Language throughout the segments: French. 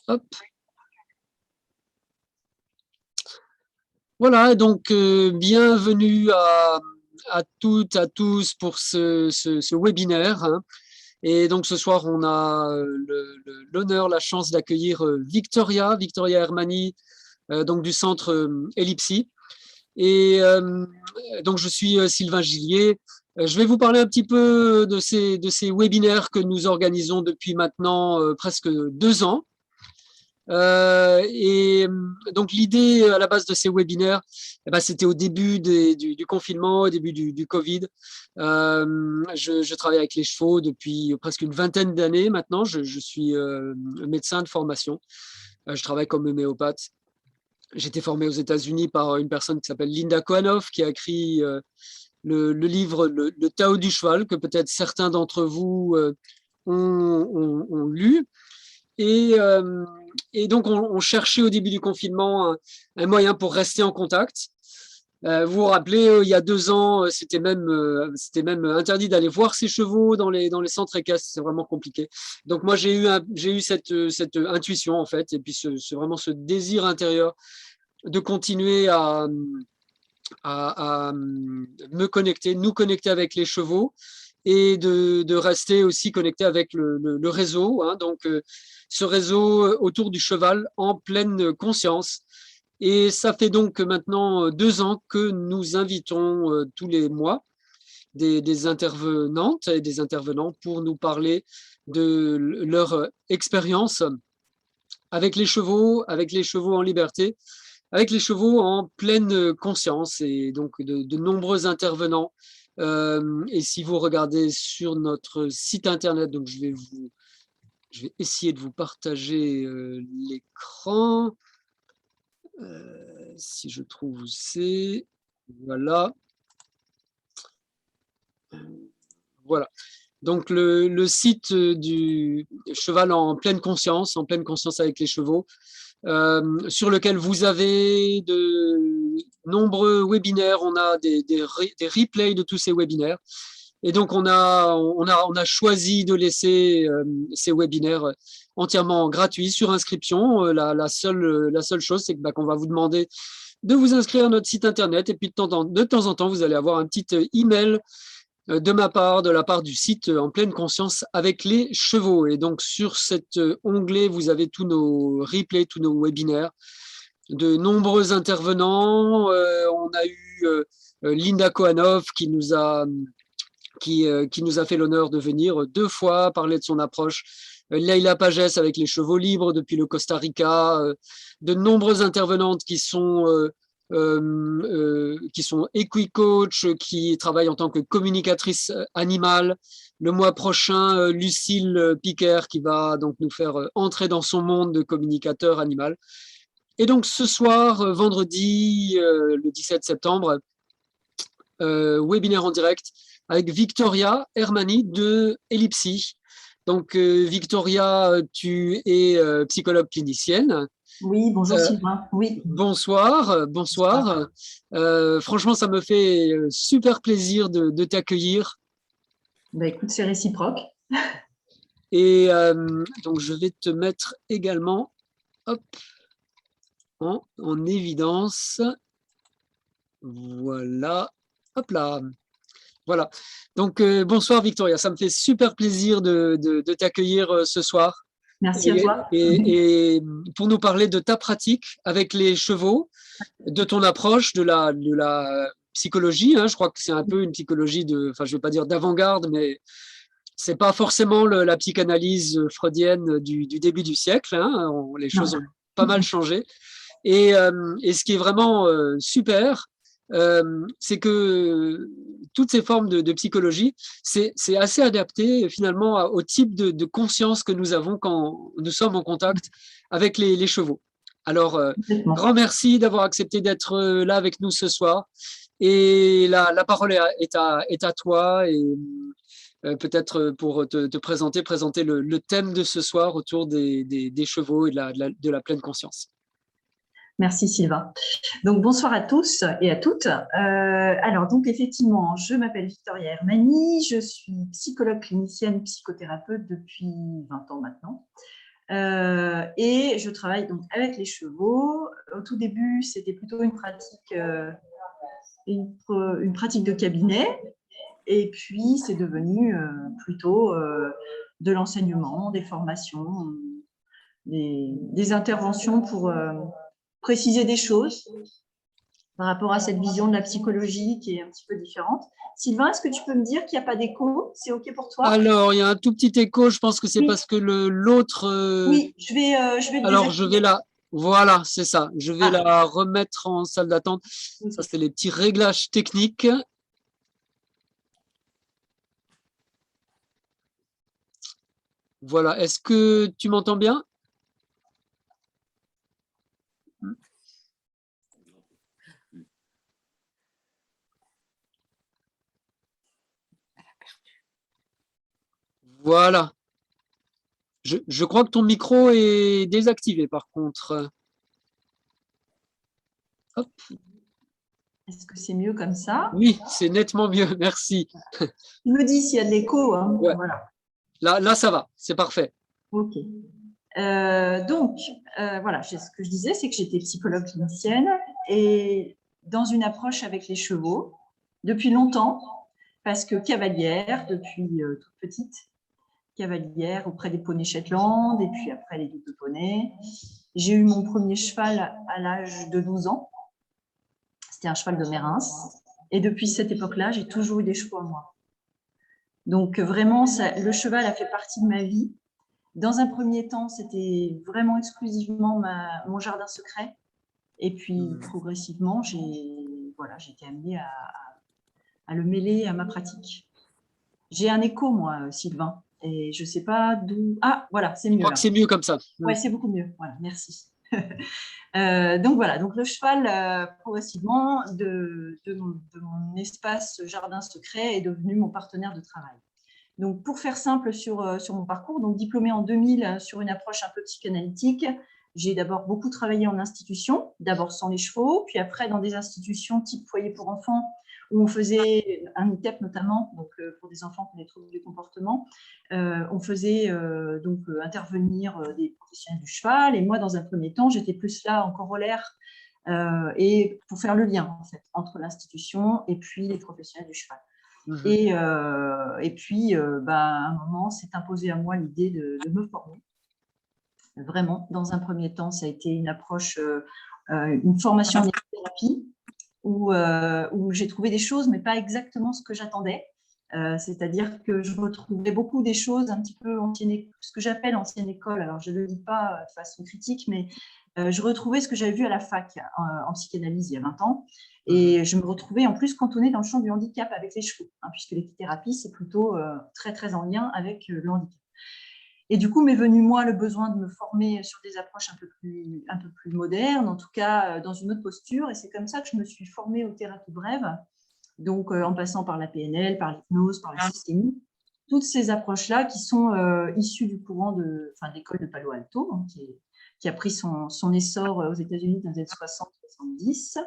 Hop. Voilà, donc bienvenue à toutes, à tous pour ce webinaire, hein. Et donc ce soir, on a l'honneur, la chance d'accueillir Victoria Hermani, donc du centre Ellipsi. Et donc je suis Sylvain Gillier. Je vais vous parler un petit peu de ces webinaires que nous organisons depuis maintenant presque 2 ans. Et donc l'idée à la base de ces webinaires, eh ben, c'était au début du confinement, au début du Covid. Je travaille avec les chevaux depuis presque une vingtaine d'années maintenant. Je suis médecin de formation. Je travaille comme homéopathe. J'ai été formé aux États-Unis par une personne qui s'appelle Linda Kohanov, qui a écrit le livre le Tao du cheval, que peut-être certains d'entre vous ont lu. Et, euh, et donc, on cherchait au début du confinement un moyen pour rester en contact. Vous vous rappelez, il y a 2 ans, c'était même interdit d'aller voir ses chevaux dans les centres équestres. C'est vraiment compliqué. Donc moi, j'ai eu cette intuition en fait, et puis vraiment ce désir intérieur de continuer à me connecter, nous connecter avec les chevaux et de rester aussi connecté avec le réseau, hein, donc ce réseau autour du cheval en pleine conscience. Et ça fait donc maintenant 2 ans que nous invitons tous les mois des intervenantes et des intervenants pour nous parler de leur expérience avec les chevaux en liberté, avec les chevaux en pleine conscience, et donc de nombreux intervenants. Et si vous regardez sur notre site internet, donc je vais essayer de vous partager l'écran. Si je trouve où c'est, voilà. Voilà. Donc le site du cheval en pleine conscience avec les chevaux, sur lequel vous avez de nombreux webinaires. On a des replays de tous ces webinaires. Et donc, on a choisi de laisser ces webinaires entièrement gratuits sur inscription. La seule chose, c'est qu'on va vous demander de vous inscrire à notre site internet. Et puis, de temps en temps, vous allez avoir un petit email de ma part, de la part du site En pleine conscience avec les chevaux. Et donc, sur cet onglet, vous avez tous nos replays, tous nos webinaires, de nombreux intervenants. On a eu Linda Kohanov qui nous a fait l'honneur de venir 2 fois parler de son approche. Leila Pages avec les chevaux libres depuis le Costa Rica. De nombreuses intervenantes qui sont equicoach, qui travaillent en tant que communicatrice animale. Le mois prochain, Lucille Piquer qui va donc nous faire entrer dans son monde de communicateur animal. Et donc ce soir, vendredi, le 17 septembre, webinaire en direct avec Victoria Hermani de Ellipsi. Donc Victoria, tu es psychologue clinicienne. Oui, bonjour Sylvain. Oui, Bonsoir, bonsoir. bonsoir. Franchement, ça me fait super plaisir de t'accueillir. Bah, écoute, c'est réciproque. Et donc, je vais te mettre également, hop, en évidence. Voilà, hop là. Voilà. Donc, bonsoir Victoria, ça me fait super plaisir de t'accueillir ce soir. Merci à Et, toi. et, et pour nous parler de ta pratique avec les chevaux, de ton approche de la psychologie, hein. Je crois que c'est un peu une psychologie enfin, je ne veux pas dire d'avant-garde, mais c'est pas forcément la psychanalyse freudienne du début du siècle, hein. Les Non. choses ont pas mal changé. Et ce qui est vraiment super, c'est que toutes ces formes de psychologie, c'est assez adapté finalement au type de conscience que nous avons quand nous sommes en contact avec les chevaux. Alors, Complètement. grand merci d'avoir accepté d'être là avec nous ce soir. Et la parole est à toi. Et peut-être pour te présenter le thème de ce soir autour des chevaux et de la pleine conscience. Merci Sylvain. Donc bonsoir à tous et à toutes. Alors donc effectivement, je m'appelle Victoria Hermani, je suis psychologue clinicienne, psychothérapeute depuis 20 ans maintenant. Et je travaille donc avec les chevaux. Au tout début, c'était plutôt une pratique de cabinet. Et puis, c'est devenu plutôt de l'enseignement, des formations, des interventions pour préciser des choses par rapport à cette vision de la psychologie qui est un petit peu différente. Sylvain, est-ce que tu peux me dire qu'il n'y a pas d'écho? C'est OK pour toi? Alors, il y a un tout petit écho, je pense que c'est Oui, parce que l'autre… oui, je vais le alors, je vais désactiver. la… Voilà, c'est ça. Je vais Ah, la remettre en salle d'attente. Ça, OK. c'est les petits réglages techniques. Voilà. Est-ce que tu m'entends bien? Voilà. Je crois que ton micro est désactivé, par contre. Hop. Est-ce que c'est mieux comme ça? Oui, c'est nettement mieux. Merci. Tu me dis s'il y a de l'écho, hein. Ouais. Voilà. Là, ça va. C'est parfait. OK. Donc, voilà, ce que je disais, c'est que j'étais psychologue clinicienne et dans une approche avec les chevaux depuis longtemps, parce que cavalière depuis toute petite, cavalière auprès des poneys Shetland et puis après les doubles poneys. J'ai eu mon premier cheval à l'âge de 12 ans. C'était un cheval de Mérins. Et depuis cette époque-là, j'ai toujours eu des chevaux à moi. Donc, vraiment, le cheval a fait partie de ma vie. Dans un premier temps, c'était vraiment exclusivement mon jardin secret. Et puis, progressivement, j'ai été amenée à le mêler à ma pratique. J'ai un écho, moi, Sylvain, et je ne sais pas d'où… Ah, voilà, c'est Je mieux crois que là. c'est mieux comme ça. Oui, c'est beaucoup mieux. Voilà, merci. Donc voilà, donc le cheval, progressivement, de mon espace jardin secret est devenu mon partenaire de travail. Donc, pour faire simple sur mon parcours, donc diplômée en 2000 sur une approche un peu psychanalytique, j'ai d'abord beaucoup travaillé en institution, d'abord sans les chevaux, puis après dans des institutions type foyer pour enfants, où on faisait un ITEP notamment, donc pour des enfants qui ont des troubles du comportement, on faisait intervenir des professionnels du cheval, et moi dans un premier temps, j'étais plus là en corollaire, et pour faire le lien en fait, entre l'institution et puis les professionnels du cheval. Et puis, à un moment, s'est imposée à moi l'idée de me former. Vraiment, dans un premier temps, ça a été une approche, une formation en thérapie où j'ai trouvé des choses, mais pas exactement ce que j'attendais. C'est-à-dire que je retrouvais beaucoup des choses un petit peu ce que j'appelle ancienne école. Alors, je ne le dis pas de façon critique, mais je retrouvais ce que j'avais vu à la fac en psychanalyse il y a 20 ans. Et je me retrouvais en plus cantonnée dans le champ du handicap avec les chevaux, puisque l'équithérapie, c'est plutôt très, très en lien avec le handicap. Et du coup, m'est venu, moi, le besoin de me former sur des approches un peu plus modernes, en tout cas dans une autre posture. Et c'est comme ça que je me suis formée aux thérapies brèves, donc en passant par la PNL, par l'hypnose, par la systémie. Toutes ces approches-là qui sont issues du courant de l'école de Palo Alto, qui a pris son essor aux États-Unis dans les années 60-70.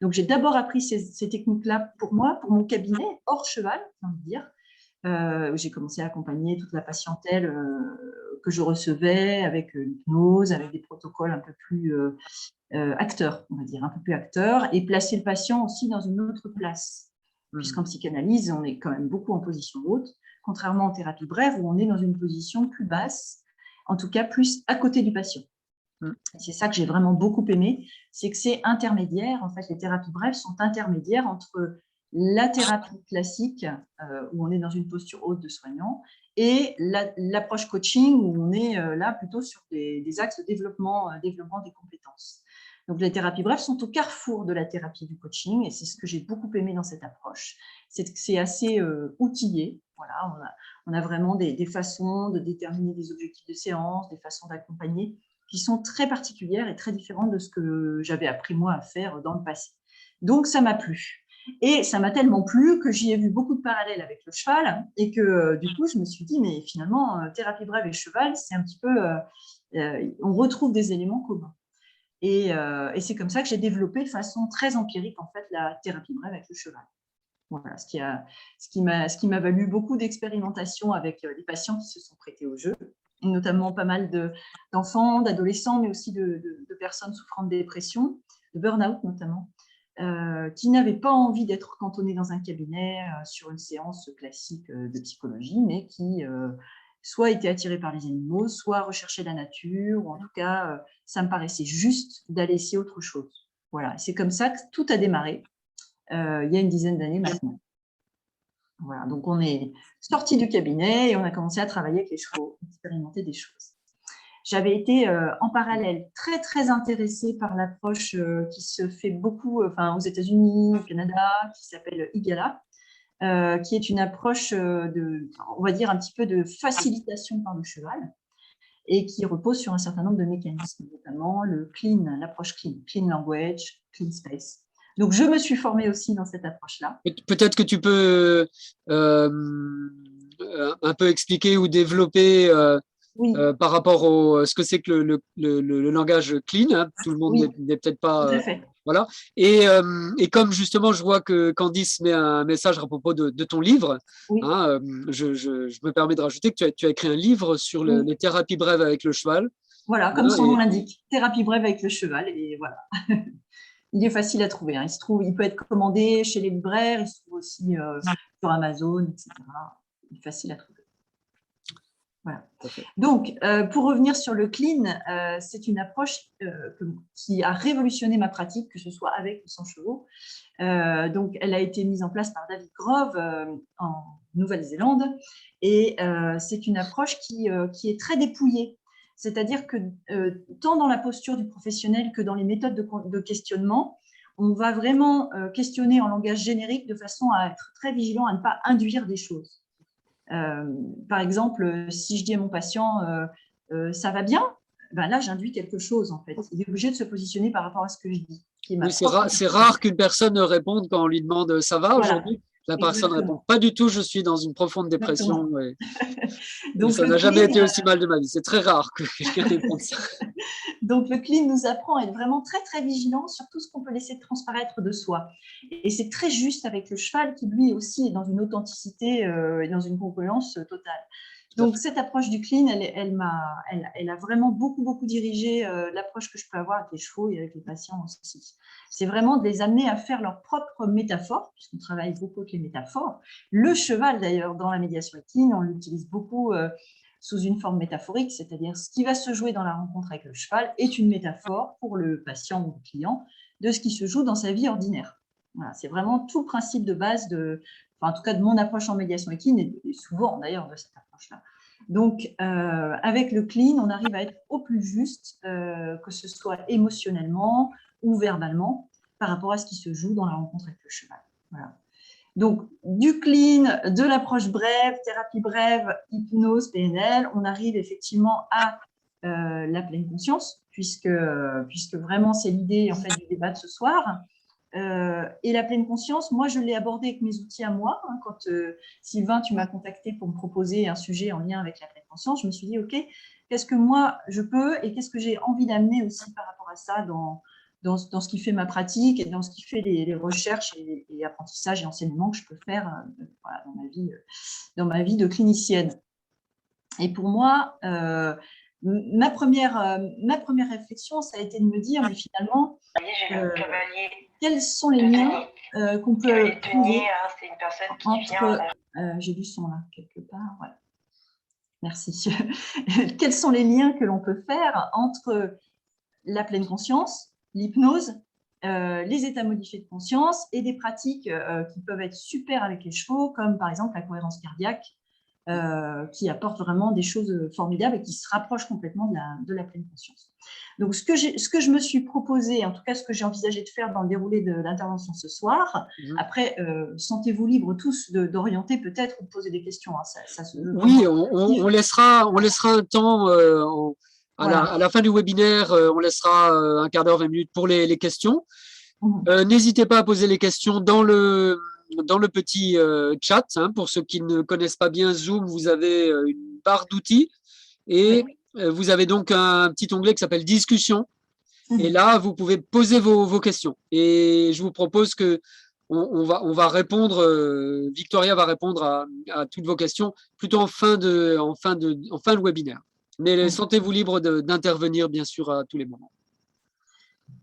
Donc, j'ai d'abord appris ces techniques-là pour moi, pour mon cabinet, hors cheval, j'ai envie de dire. J'ai commencé à accompagner toute la patientèle que je recevais avec l'hypnose, avec des protocoles un peu plus acteurs, on va dire, un peu plus acteurs, et placer le patient aussi dans une autre place. Puisqu'en psychanalyse, on est quand même beaucoup en position haute, contrairement en thérapie brève où on est dans une position plus basse, en tout cas plus à côté du patient. C'est ça que j'ai vraiment beaucoup aimé, c'est que c'est intermédiaire. En fait, les thérapies brèves sont intermédiaires entre la thérapie classique, où on est dans une posture haute de soignant, et l'approche coaching, où on est là plutôt sur des axes de développement des compétences. Donc, les thérapies brèves sont au carrefour de la thérapie du coaching, et c'est ce que j'ai beaucoup aimé dans cette approche. C'est assez outillé. Voilà, on a vraiment des façons de déterminer des objectifs de séance, des façons d'accompagner qui sont très particulières et très différentes de ce que j'avais appris moi à faire dans le passé. Donc, ça m'a plu. Et ça m'a tellement plu que j'y ai vu beaucoup de parallèles avec le cheval et que du coup, je me suis dit, mais finalement, thérapie brève et cheval, c'est un petit peu… on retrouve des éléments communs. Et c'est comme ça que j'ai développé de façon très empirique, en fait, la thérapie brève avec le cheval. Voilà, ce qui m'a valu beaucoup d'expérimentation avec les patients qui se sont prêtés au jeu. notamment pas mal d'enfants, d'adolescents, mais aussi de personnes souffrant de dépression, de burn-out notamment, qui n'avaient pas envie d'être cantonnés dans un cabinet sur une séance classique de psychologie, mais qui soit étaient attirés par les animaux, soit recherchaient la nature, ou en tout cas, ça me paraissait juste d'aller essayer autre chose. Voilà, c'est comme ça que tout a démarré, il y a une dizaine d'années maintenant. Voilà, donc on est sorti du cabinet et on a commencé à travailler avec les chevaux, expérimenter des choses. J'avais été en parallèle très très intéressée par l'approche qui se fait beaucoup aux États-Unis, au Canada, qui s'appelle IGALA, qui est une approche on va dire un petit peu de facilitation par le cheval et qui repose sur un certain nombre de mécanismes, notamment l'approche clean language, clean space. Donc, je me suis formée aussi dans cette approche-là. Peut-être que tu peux un peu expliquer ou développer oui. Par rapport à ce que c'est que le langage clean. Hein, tout le monde n'est peut-être pas… Tout à fait. Voilà. Et comme justement, je vois que Candice met un message à propos de ton livre, hein, je me permets de rajouter que tu as écrit un livre sur les thérapies brèves avec le cheval. Voilà, comme son nom l'indique, thérapie brève avec le cheval. Et voilà. Il est facile à trouver. Hein. Il peut être commandé chez les libraires, il se trouve aussi sur Amazon, etc. Il est facile à trouver. Voilà. Donc, pour revenir sur le clean, c'est une approche qui a révolutionné ma pratique, que ce soit avec ou sans chevaux. Donc, elle a été mise en place par David Grove en Nouvelle-Zélande et c'est une approche qui est très dépouillée. C'est-à-dire que tant dans la posture du professionnel que dans les méthodes de questionnement, on va vraiment questionner en langage générique de façon à être très vigilant à ne pas induire des choses. Par exemple, si je dis à mon patient ça va bien, ben là j'induis quelque chose en fait. Il est obligé de se positionner par rapport à ce que je dis. Oui, c'est rare qu'une personne réponde quand on lui demande ça va aujourd'hui. La personne répond pas du tout, je suis dans une profonde dépression. Donc, ça n'a jamais été aussi mal de ma vie. C'est très rare que quelqu'un réponde ça. Donc, le clean nous apprend à être vraiment très, très vigilant sur tout ce qu'on peut laisser transparaître de soi. Et c'est très juste avec le cheval qui, lui aussi, est dans une authenticité et dans une congruence totale. Donc, cette approche du clean, elle a vraiment beaucoup, beaucoup dirigé l'approche que je peux avoir avec les chevaux et avec les patients aussi. C'est vraiment de les amener à faire leur propre métaphore, puisqu'on travaille beaucoup avec les métaphores. Le cheval, d'ailleurs, dans la médiation équine, on l'utilise beaucoup sous une forme métaphorique, c'est-à-dire ce qui va se jouer dans la rencontre avec le cheval est une métaphore pour le patient ou le client de ce qui se joue dans sa vie ordinaire. Voilà, c'est vraiment tout le principe de base en tout cas de mon approche en médiation équine et souvent d'ailleurs de cette approche-là. Donc, avec le clean, on arrive à être au plus juste, que ce soit émotionnellement ou verbalement, par rapport à ce qui se joue dans la rencontre avec le cheval. Voilà. Donc, du clean, de l'approche brève, thérapie brève, hypnose, PNL, on arrive effectivement à la pleine conscience, puisque vraiment c'est l'idée en fait, du débat de ce soir. Et la pleine conscience, moi, je l'ai abordée avec mes outils à moi. Hein, quand Sylvain, tu m'as contacté pour me proposer un sujet en lien avec la pleine conscience, je me suis dit, OK, qu'est-ce que moi, je peux et qu'est-ce que j'ai envie d'amener aussi par rapport à ça dans ce qui fait ma pratique et dans ce qui fait les recherches et apprentissages et enseignements que je peux faire voilà, dans ma vie de clinicienne. Et pour moi, ma première réflexion, ça a été de me dire, mais finalement, quels sont les liens qu'on peut trouver entre… j'ai du son là, quelque part. Voilà. Merci. Quels sont les liens que l'on peut faire entre la pleine conscience, l'hypnose, les états modifiés de conscience et des pratiques qui peuvent être super avec les chevaux, comme par exemple la cohérence cardiaque, qui apporte vraiment des choses formidables et qui se rapprochent complètement de la pleine conscience. Donc, ce que je me suis proposé, en tout cas ce que j'ai envisagé de faire dans le déroulé de l'intervention ce soir, après, sentez-vous libres tous d'orienter peut-être ou de poser des questions. Hein, oui, on laissera un temps à la fin du webinaire, on laissera un quart d'heure, 20 minutes pour les questions. N'hésitez pas à poser les questions dans le petit chat. Hein, pour ceux qui ne connaissent pas bien Zoom, vous avez une barre d'outils et vous avez donc un petit onglet qui s'appelle Discussion. Et là, vous pouvez poser vos questions. Et je vous propose que on va répondre, Victoria va répondre à toutes vos questions plutôt en fin de webinaire. Mais sentez-vous libre d'intervenir, bien sûr, à tous les moments.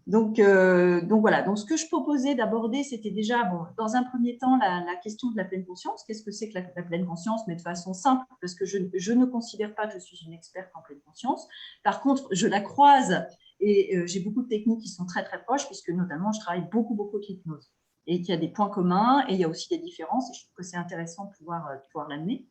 Donc voilà. Donc, ce que je proposais d'aborder, c'était déjà, bon, dans un premier temps, la question de la pleine conscience. Qu'est-ce que c'est que la pleine conscience, mais de façon simple, parce que je ne considère pas que je suis une experte en pleine conscience. Par contre, je la croise et j'ai beaucoup de techniques qui sont très, très proches, puisque notamment, je travaille beaucoup, beaucoup avec l'hypnose. Et qu'il y a des points communs et il y a aussi des différences. Et je trouve que c'est intéressant de pouvoir l'amener.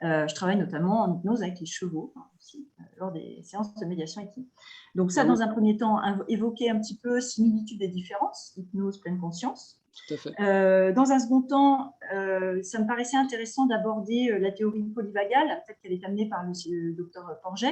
Je travaille notamment en hypnose avec les chevaux, aussi, lors des séances de médiation équine. Donc ça, dans un premier temps, évoquer un petit peu similitudes et différences, hypnose, pleine conscience. Tout à fait. Dans un second temps, ça me paraissait intéressant d'aborder la théorie polyvagale, peut-être qu'elle est amenée par le docteur Porges,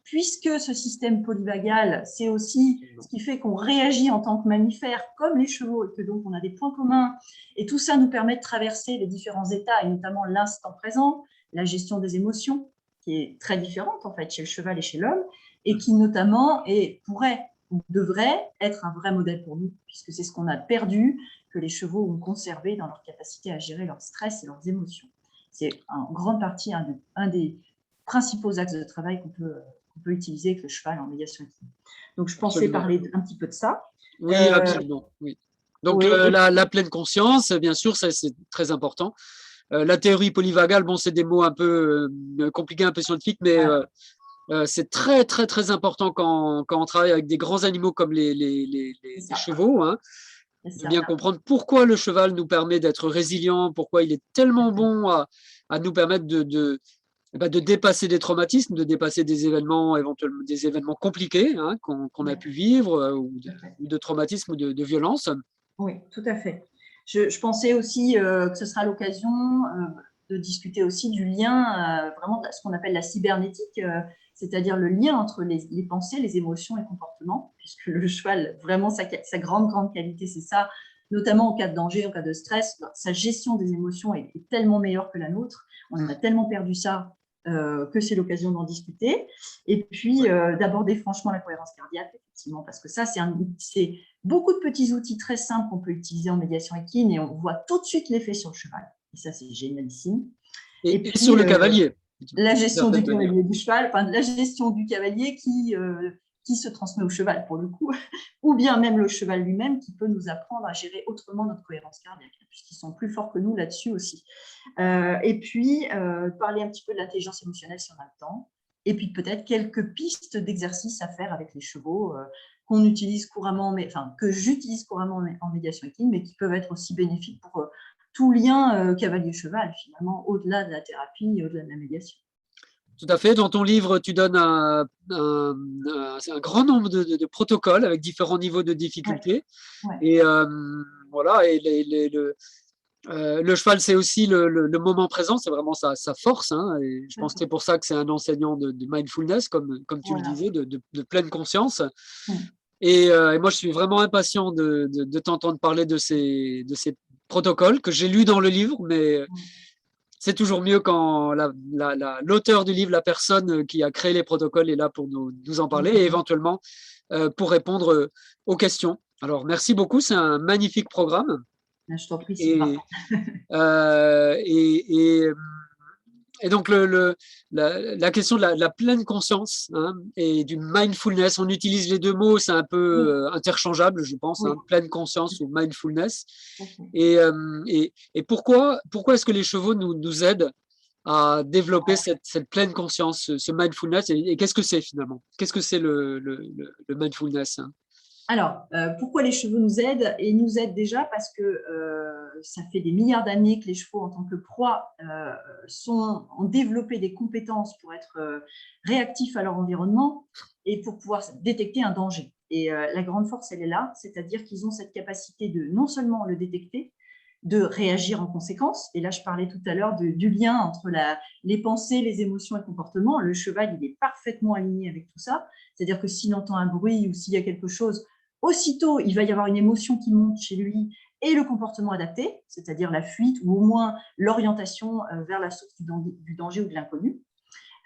puisque ce système polyvagal, c'est aussi ce qui fait qu'on réagit en tant que mammifère, comme les chevaux, et que donc on a des points communs. Et tout ça nous permet de traverser les différents états, et notamment l'instant présent, la gestion des émotions, qui est très différente en fait chez le cheval et chez l'homme, et qui notamment pourrait ou devrait être un vrai modèle pour nous, puisque c'est ce qu'on a perdu, que les chevaux ont conservé dans leur capacité à gérer leur stress et leurs émotions. C'est en grande partie un des principaux axes de travail qu'on peut utiliser avec le cheval en médiation équine. Donc, je pensais parler un petit peu de ça. Oui, absolument. Oui. Donc, la pleine conscience, bien sûr, ça, c'est très important. La théorie polyvagale, bon, c'est des mots un peu compliqués, un peu scientifiques, mais c'est très, très, très important quand on travaille avec des grands animaux comme les chevaux, hein, de bien comprendre pourquoi le cheval nous permet d'être résilient, pourquoi il est tellement bon à nous permettre de dépasser des traumatismes, de dépasser des événements, éventuellement des événements compliqués, hein, qu'on a pu vivre, ou de traumatisme ou de violence. Oui, tout à fait. Je pensais aussi que ce sera l'occasion de discuter aussi du lien, vraiment de ce qu'on appelle la cybernétique, c'est-à-dire le lien entre les pensées, les émotions et le comportement, puisque le cheval, vraiment, sa grande qualité, c'est ça, notamment en cas de danger, en cas de stress, sa gestion des émotions est tellement meilleure que la nôtre. On a tellement perdu ça que c'est l'occasion d'en discuter. Et puis, d'aborder franchement la cohérence cardiaque, effectivement, parce que ça, c'est beaucoup de petits outils très simples qu'on peut utiliser en médiation équine et on voit tout de suite l'effet sur le cheval. Et ça, c'est génialissime. Et puis, sur le cavalier. La gestion du cavalier du cheval, enfin, la gestion du cavalier qui se transmet au cheval, pour le coup, ou bien même le cheval lui-même qui peut nous apprendre à gérer autrement notre cohérence cardiaque, puisqu'ils sont plus forts que nous là-dessus aussi. Et puis, parler un petit peu de l'intelligence émotionnelle si on a le temps. Et puis, peut-être quelques pistes d'exercices à faire avec les chevaux qu'on utilise couramment, que j'utilise couramment en médiation équine, mais qui peuvent être aussi bénéfiques pour tout lien cavalier-cheval, finalement, au-delà de la thérapie et au-delà de la médiation. Tout à fait. Dans ton livre, tu donnes un grand nombre de protocoles avec différents niveaux de difficulté. Ouais. Et voilà, et le cheval, c'est aussi le moment présent, c'est vraiment sa force. Hein, et je pense que c'est pour ça que c'est un enseignant de mindfulness, comme tu le disais, de pleine conscience. Et moi, je suis vraiment impatient de t'entendre parler de ces protocoles que j'ai lus dans le livre, mais c'est toujours mieux quand l'auteur du livre, la personne qui a créé les protocoles est là pour nous en parler et éventuellement pour répondre aux questions. Alors, merci beaucoup, c'est un magnifique programme. Je t'en prie, et donc, la question de la pleine conscience, hein, et du mindfulness, on utilise les deux mots, c'est un peu interchangeable, je pense, hein, pleine conscience ou mindfulness. Et pourquoi est-ce que les chevaux nous aident à développer cette pleine conscience, ce mindfulness, et qu'est-ce que c'est finalement? Qu'est-ce que c'est le mindfulness, hein? Alors, pourquoi les chevaux nous aident? Et ils nous aident déjà parce que ça fait des milliards d'années que les chevaux, en tant que proie, ont développé des compétences pour être réactifs à leur environnement et pour pouvoir détecter un danger. Et la grande force, elle est là, c'est-à-dire qu'ils ont cette capacité de non seulement le détecter, de réagir en conséquence. Et là, je parlais tout à l'heure du lien entre les pensées, les émotions et le comportement. Le cheval, il est parfaitement aligné avec tout ça. C'est-à-dire que s'il entend un bruit ou s'il y a quelque chose, aussitôt, il va y avoir une émotion qui monte chez lui et le comportement adapté, c'est-à-dire la fuite ou au moins l'orientation vers la source du danger ou de l'inconnu.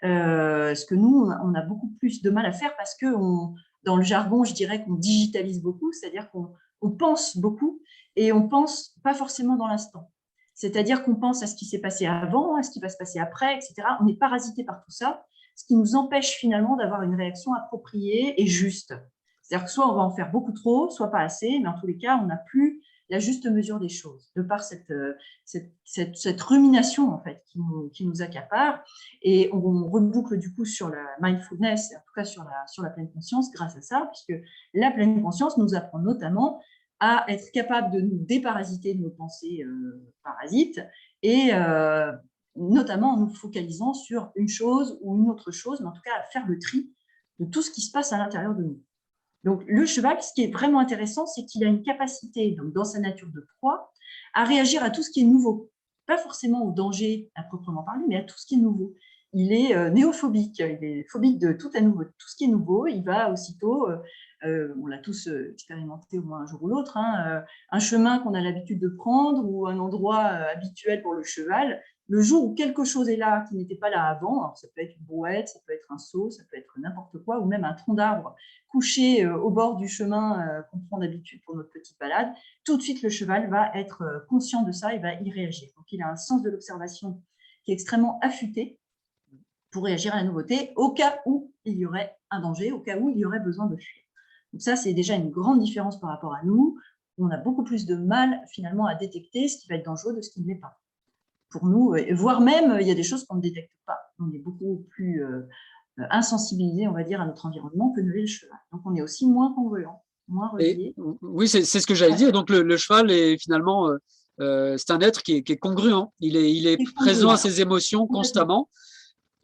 Ce que nous, on a beaucoup plus de mal à faire parce que dans le jargon, je dirais qu'on digitalise beaucoup, c'est-à-dire qu'on pense beaucoup et on pense pas forcément dans l'instant. C'est-à-dire qu'on pense à ce qui s'est passé avant, à ce qui va se passer après, etc. On est parasité par tout ça. ce qui nous empêche finalement d'avoir une réaction appropriée et juste. C'est-à-dire que soit on va en faire beaucoup trop, soit pas assez, mais en tous les cas, on n'a plus la juste mesure des choses, de par cette rumination en fait qui nous accapare. Et on reboucle du coup sur la mindfulness, en tout cas sur la pleine conscience grâce à ça, puisque la pleine conscience nous apprend notamment à être capable de nous déparasiter de nos pensées parasites et notamment en nous focalisant sur une chose ou une autre chose, mais en tout cas à faire le tri de tout ce qui se passe à l'intérieur de nous. Donc, le cheval, ce qui est vraiment intéressant, c'est qu'il a une capacité, donc, dans sa nature de proie, à réagir à tout ce qui est nouveau. Pas forcément au danger à proprement parler, mais à tout ce qui est nouveau. Il est néophobique, il est phobique de tout à nouveau. Tout ce qui est nouveau, il va aussitôt, on l'a tous expérimenté au moins un jour ou l'autre, hein, un chemin qu'on a l'habitude de prendre ou un endroit habituel pour le cheval. Le jour où quelque chose est là qui n'était pas là avant, alors ça peut être une brouette, ça peut être un seau, ça peut être n'importe quoi, ou même un tronc d'arbre couché au bord du chemin qu'on prend d'habitude pour notre petite balade, tout de suite le cheval va être conscient de ça et va y réagir. Donc il a un sens de l'observation qui est extrêmement affûté pour réagir à la nouveauté au cas où il y aurait un danger, au cas où il y aurait besoin de fuir. Donc ça, c'est déjà une grande différence par rapport à nous. On a beaucoup plus de mal finalement à détecter ce qui va être dangereux de ce qui ne l'est pas. Pour nous, voire même, il y a des choses qu'on ne détecte pas. On est beaucoup plus insensibilisé, on va dire, à notre environnement que ne l'est le cheval. Donc, on est aussi moins congruent, moins relié. Oui, c'est ce que j'allais dire. Donc, le cheval est finalement, c'est un être qui est congruent. Il est présent à ses émotions constamment.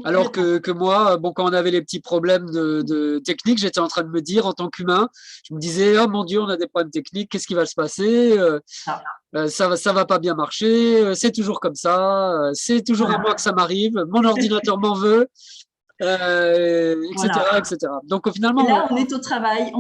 Alors que moi, bon, quand on avait les petits problèmes de technique, j'étais en train de me dire, en tant qu'humain, je me disais, oh mon Dieu, on a des problèmes techniques, qu'est-ce qui va se passer? Ça va pas bien marcher, c'est toujours comme ça, c'est toujours à moi que ça m'arrive, mon ordinateur m'en veut, etc., etc. Donc finalement, et là, on est au travail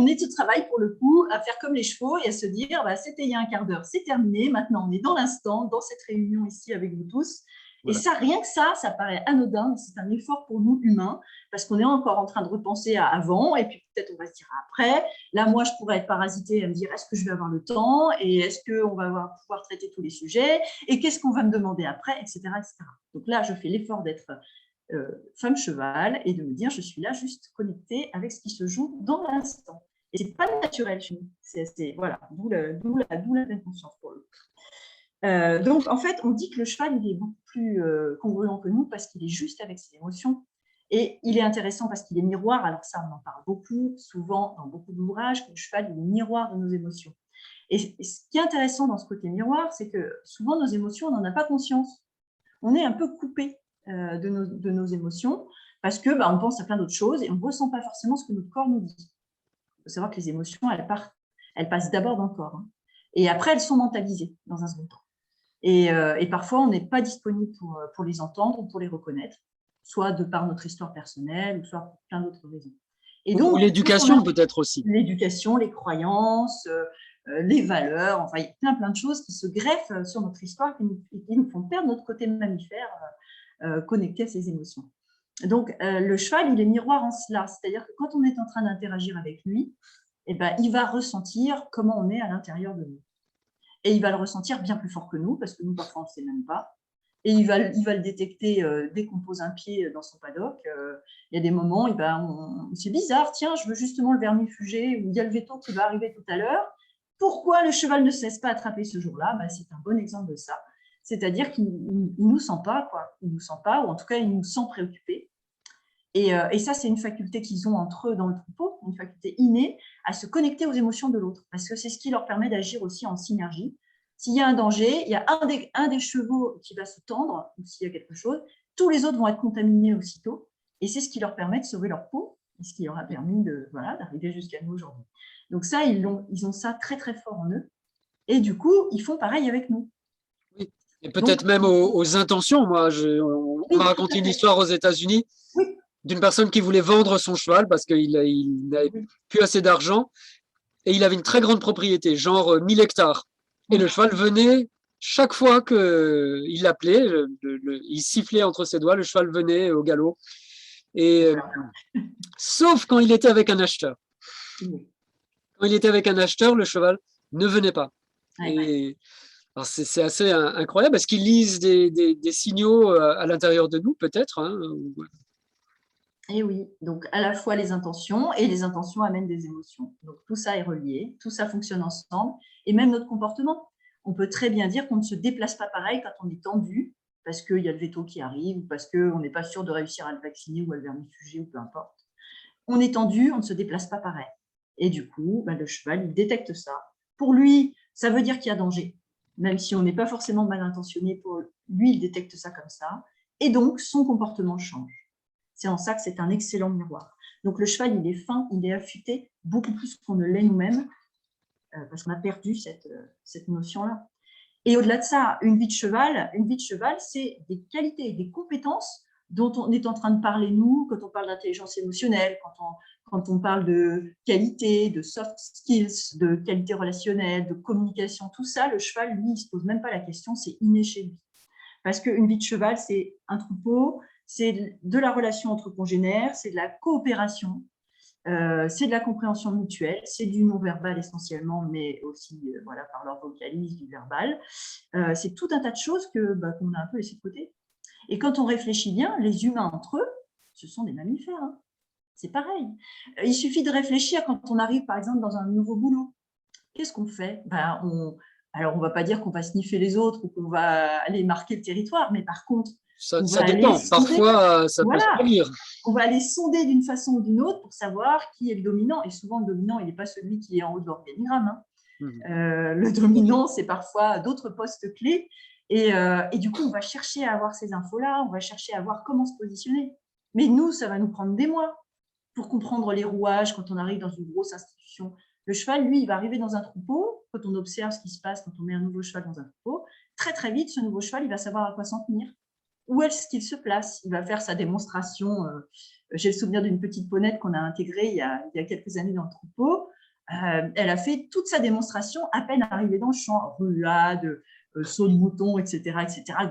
pour le coup, à faire comme les chevaux et à se dire, bah, c'était il y a un quart d'heure, c'est terminé, maintenant on est dans l'instant, dans cette réunion ici avec vous tous. Voilà. Et ça, rien que ça paraît anodin, mais c'est un effort pour nous humains, parce qu'on est encore en train de repenser à avant, et puis peut-être on va se dire après. Là, moi, je pourrais être parasitée et me dire, est-ce que je vais avoir le temps, et est-ce qu'on va pouvoir traiter tous les sujets, et qu'est-ce qu'on va me demander après, etc., etc. Donc là, je fais l'effort d'être femme cheval et de me dire, je suis là juste connectée avec ce qui se joue dans l'instant. Et c'est pas naturel chez nous. Voilà, d'où la pleine conscience pour le donc, en fait, on dit que le cheval, il est beaucoup plus congruent que nous parce qu'il est juste avec ses émotions. Et il est intéressant parce qu'il est miroir. Alors ça, on en parle beaucoup, souvent, dans beaucoup d'ouvrages, que le cheval, il est miroir de nos émotions. Et ce qui est intéressant dans ce côté miroir, c'est que souvent, nos émotions, on n'en a pas conscience. On est un peu coupé de nos émotions parce que on pense à plein d'autres choses et on ne ressent pas forcément ce que notre corps nous dit. Il faut savoir que les émotions, elles passent d'abord dans le corps. Hein, et après, elles sont mentalisées dans un second temps. Et parfois, on n'est pas disponible pour les entendre ou pour les reconnaître, soit de par notre histoire personnelle, ou soit pour plein d'autres raisons. Et donc, ou l'éducation peut-être aussi. L'éducation, les croyances, les valeurs, enfin, il y a plein de choses qui se greffent sur notre histoire et qui nous font perdre notre côté mammifère connecté à ses émotions. Donc, le cheval, il est miroir en cela, c'est-à-dire que quand on est en train d'interagir avec lui, il va ressentir comment on est à l'intérieur de nous. Et il va le ressentir bien plus fort que nous, parce que nous, parfois, on ne sait même pas. Et il va le détecter dès qu'on pose un pied dans son paddock. Il y a des moments, c'est bizarre, tiens, je veux justement le vermifuger, ou il y a le veto qui va arriver tout à l'heure. Pourquoi le cheval ne se laisse pas attraper ce jour-là? C'est un bon exemple de ça. C'est-à-dire qu'il ne nous sent pas, quoi. Il ne nous sent pas, ou en tout cas, il nous sent préoccupés. Et ça, c'est une faculté qu'ils ont entre eux dans le troupeau, une faculté innée à se connecter aux émotions de l'autre, parce que c'est ce qui leur permet d'agir aussi en synergie. S'il y a un danger, il y a un des chevaux qui va se tendre, ou s'il y a quelque chose, tous les autres vont être contaminés aussitôt, et c'est ce qui leur permet de sauver leur peau, et ce qui leur a permis d'arriver jusqu'à nous aujourd'hui. Donc ça, ils ont ça très très fort en eux, et du coup, ils font pareil avec nous. Oui. Et peut-être même aux intentions. Moi, on m'a raconté une histoire aux États-Unis. Oui. D'une personne qui voulait vendre son cheval parce qu'il n'avait plus assez d'argent et il avait une très grande propriété, genre 1000 hectares. Et le cheval venait, chaque fois qu'il l'appelait, il sifflait entre ses doigts, le cheval venait au galop. Et, sauf quand il était avec un acheteur. Quand il était avec un acheteur, le cheval ne venait pas. Et c'est assez incroyable. Est-ce qu'ils lisent des signaux à l'intérieur de nous, peut-être, hein? Et oui, donc à la fois les intentions, et les intentions amènent des émotions. Donc tout ça est relié, tout ça fonctionne ensemble, et même notre comportement. On peut très bien dire qu'on ne se déplace pas pareil quand on est tendu, parce qu'il y a le veto qui arrive, ou parce qu'on n'est pas sûr de réussir à le vacciner ou à le vermifuger, ou peu importe. On est tendu, on ne se déplace pas pareil. Et du coup, le cheval, il détecte ça. Pour lui, ça veut dire qu'il y a danger. Même si on n'est pas forcément mal intentionné, pour lui, il détecte ça comme ça. Et donc, son comportement change. C'est en ça que c'est un excellent miroir. Donc, le cheval, il est fin, il est affûté, beaucoup plus qu'on ne l'est nous-mêmes, parce qu'on a perdu cette notion-là. Et au-delà de ça, une vie de cheval, c'est des qualités, des compétences dont on est en train de parler, nous, quand on parle d'intelligence émotionnelle, quand on parle de qualité, de soft skills, de qualité relationnelle, de communication, tout ça, le cheval, lui, il ne se pose même pas la question, c'est inné chez lui. Parce qu'une vie de cheval, c'est un troupeau, c'est de la relation entre congénères, c'est de la coopération, c'est de la compréhension mutuelle, c'est du non-verbal essentiellement, mais aussi voilà, par leur vocalise, du verbal. C'est tout un tas de choses qu'on a un peu laissé de côté. Et quand on réfléchit bien, les humains entre eux, ce sont des mammifères. Hein. C'est pareil. Il suffit de réfléchir quand on arrive, par exemple, dans un nouveau boulot. Qu'est-ce qu'on fait? Alors, on ne va pas dire qu'on va sniffer les autres ou qu'on va aller marquer le territoire, mais par contre, on va Ça aller dépend. sonder. Parfois, ça peut se Voilà, produire. on va aller sonder d'une façon ou d'une autre pour savoir qui est le dominant. Et souvent, le dominant, il n'est pas celui qui est en haut de l'organigramme. Hein. Le dominant, c'est parfois d'autres postes clés. Et du coup, on va chercher à avoir ces infos-là, on va chercher à voir comment se positionner. Mais nous, ça va nous prendre des mois pour comprendre les rouages quand on arrive dans une grosse institution. Le cheval, lui, il va arriver dans un troupeau. Quand on observe ce qui se passe quand on met un nouveau cheval dans un troupeau, très, très vite, ce nouveau cheval, il va savoir à quoi s'en tenir. Où est-ce qu'il se place? Il va faire sa démonstration. J'ai le souvenir d'une petite ponette qu'on a intégrée il y a quelques années dans le troupeau. Elle a fait toute sa démonstration à peine arrivée dans le champ. Ruade, saut de mouton, etc.,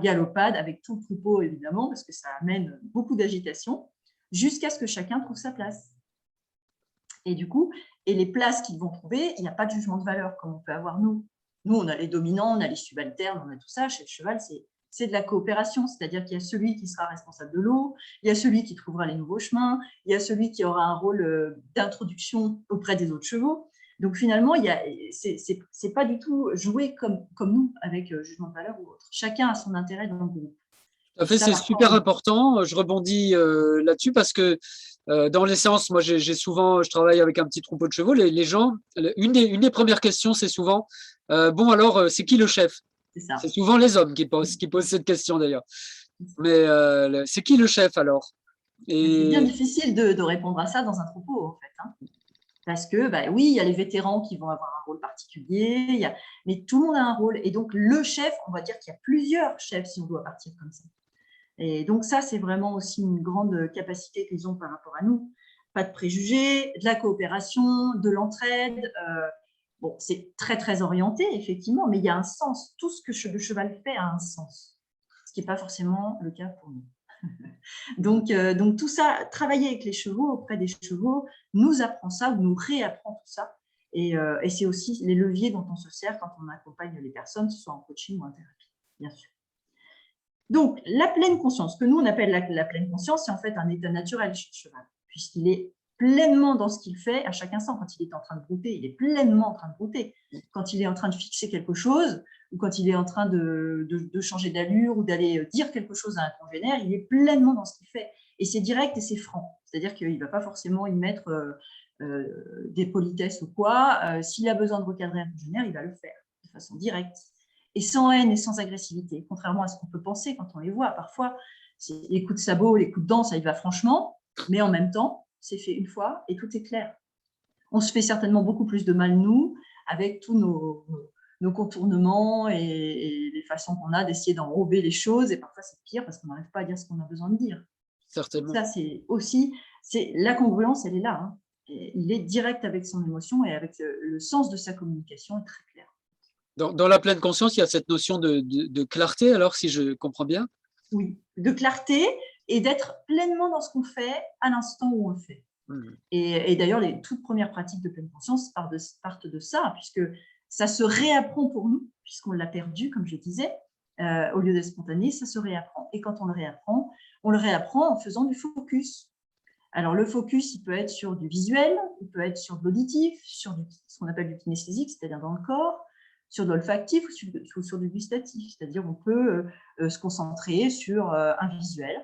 galopade, avec tout le troupeau, évidemment, parce que ça amène beaucoup d'agitation, jusqu'à ce que chacun trouve sa place. Et du coup, et les places qu'ils vont trouver, il n'y a pas de jugement de valeur comme on peut avoir nous. Nous, on a les dominants, on a les subalternes, on a tout ça. Chez le cheval, c'est de la coopération, c'est-à-dire qu'il y a celui qui sera responsable de l'eau, il y a celui qui trouvera les nouveaux chemins, il y a celui qui aura un rôle d'introduction auprès des autres chevaux. Donc finalement, c'est pas du tout joué comme nous, avec jugement de valeur ou autre. Chacun a son intérêt dans le groupe. En fait, c'est super important. Je rebondis là-dessus parce que dans les séances, moi, je travaille avec un petit troupeau de chevaux. Les gens, une des premières questions, c'est souvent, bon, alors, c'est qui le chef? C'est souvent les hommes qui posent cette question d'ailleurs. Mais c'est qui le chef alors? C'est bien difficile de répondre à ça dans un troupeau, en fait. Hein. Parce que, oui, il y a les vétérans qui vont avoir un rôle particulier, mais tout le monde a un rôle. Et donc, le chef, on va dire qu'il y a plusieurs chefs si on doit partir comme ça. Et donc, ça, c'est vraiment aussi une grande capacité qu'ils ont par rapport à nous. Pas de préjugés, de la coopération, de l'entraide. Bon, c'est très, très orienté, effectivement, mais il y a un sens. Tout ce que le cheval fait a un sens, ce qui n'est pas forcément le cas pour nous. Donc, tout ça, travailler avec les chevaux, auprès des chevaux, nous apprend ça, ou nous réapprend tout ça. Et c'est aussi les leviers dont on se sert quand on accompagne les personnes, que ce soit en coaching ou en thérapie, bien sûr. Donc, la pleine conscience, que nous on appelle la pleine conscience, c'est en fait un état naturel chez le cheval, puisqu'il est pleinement dans ce qu'il fait à chaque instant. Quand il est en train de brouter, il est pleinement en train de brouter. Quand il est en train de fixer quelque chose, ou quand il est en train de changer d'allure ou d'aller dire quelque chose à un congénère, il est pleinement dans ce qu'il fait. Et c'est direct et c'est franc. C'est-à-dire qu'il ne va pas forcément y mettre des politesses ou quoi. S'il a besoin de recadrer un congénère, il va le faire de façon directe. Et sans haine et sans agressivité, contrairement à ce qu'on peut penser quand on les voit. Parfois, les coups de sabot, les coups de dent, ça y va franchement, mais en même temps, c'est fait une fois et tout est clair. On se fait certainement beaucoup plus de mal, nous, avec tous nos contournements et les façons qu'on a d'essayer d'enrober les choses. Et parfois, c'est pire parce qu'on n'arrive pas à dire ce qu'on a besoin de dire. Certainement. Ça, c'est aussi, la congruence, elle est là. Hein. Et il est direct avec son émotion et avec le sens de sa communication est très clair. Dans la pleine conscience, il y a cette notion de clarté, alors, si je comprends bien. Oui, de clarté et d'être pleinement dans ce qu'on fait à l'instant où on le fait. Et d'ailleurs, les toutes premières pratiques de pleine conscience partent de ça, puisque ça se réapprend pour nous, puisqu'on l'a perdu, comme je disais, au lieu d'être spontané, ça se réapprend. Et quand on le réapprend en faisant du focus. Alors, le focus, il peut être sur du visuel, il peut être sur de l'auditif, sur ce qu'on appelle du kinesthésique, c'est-à-dire dans le corps, sur de l'olfactif ou sur du gustatif, c'est-à-dire on peut se concentrer sur un visuel,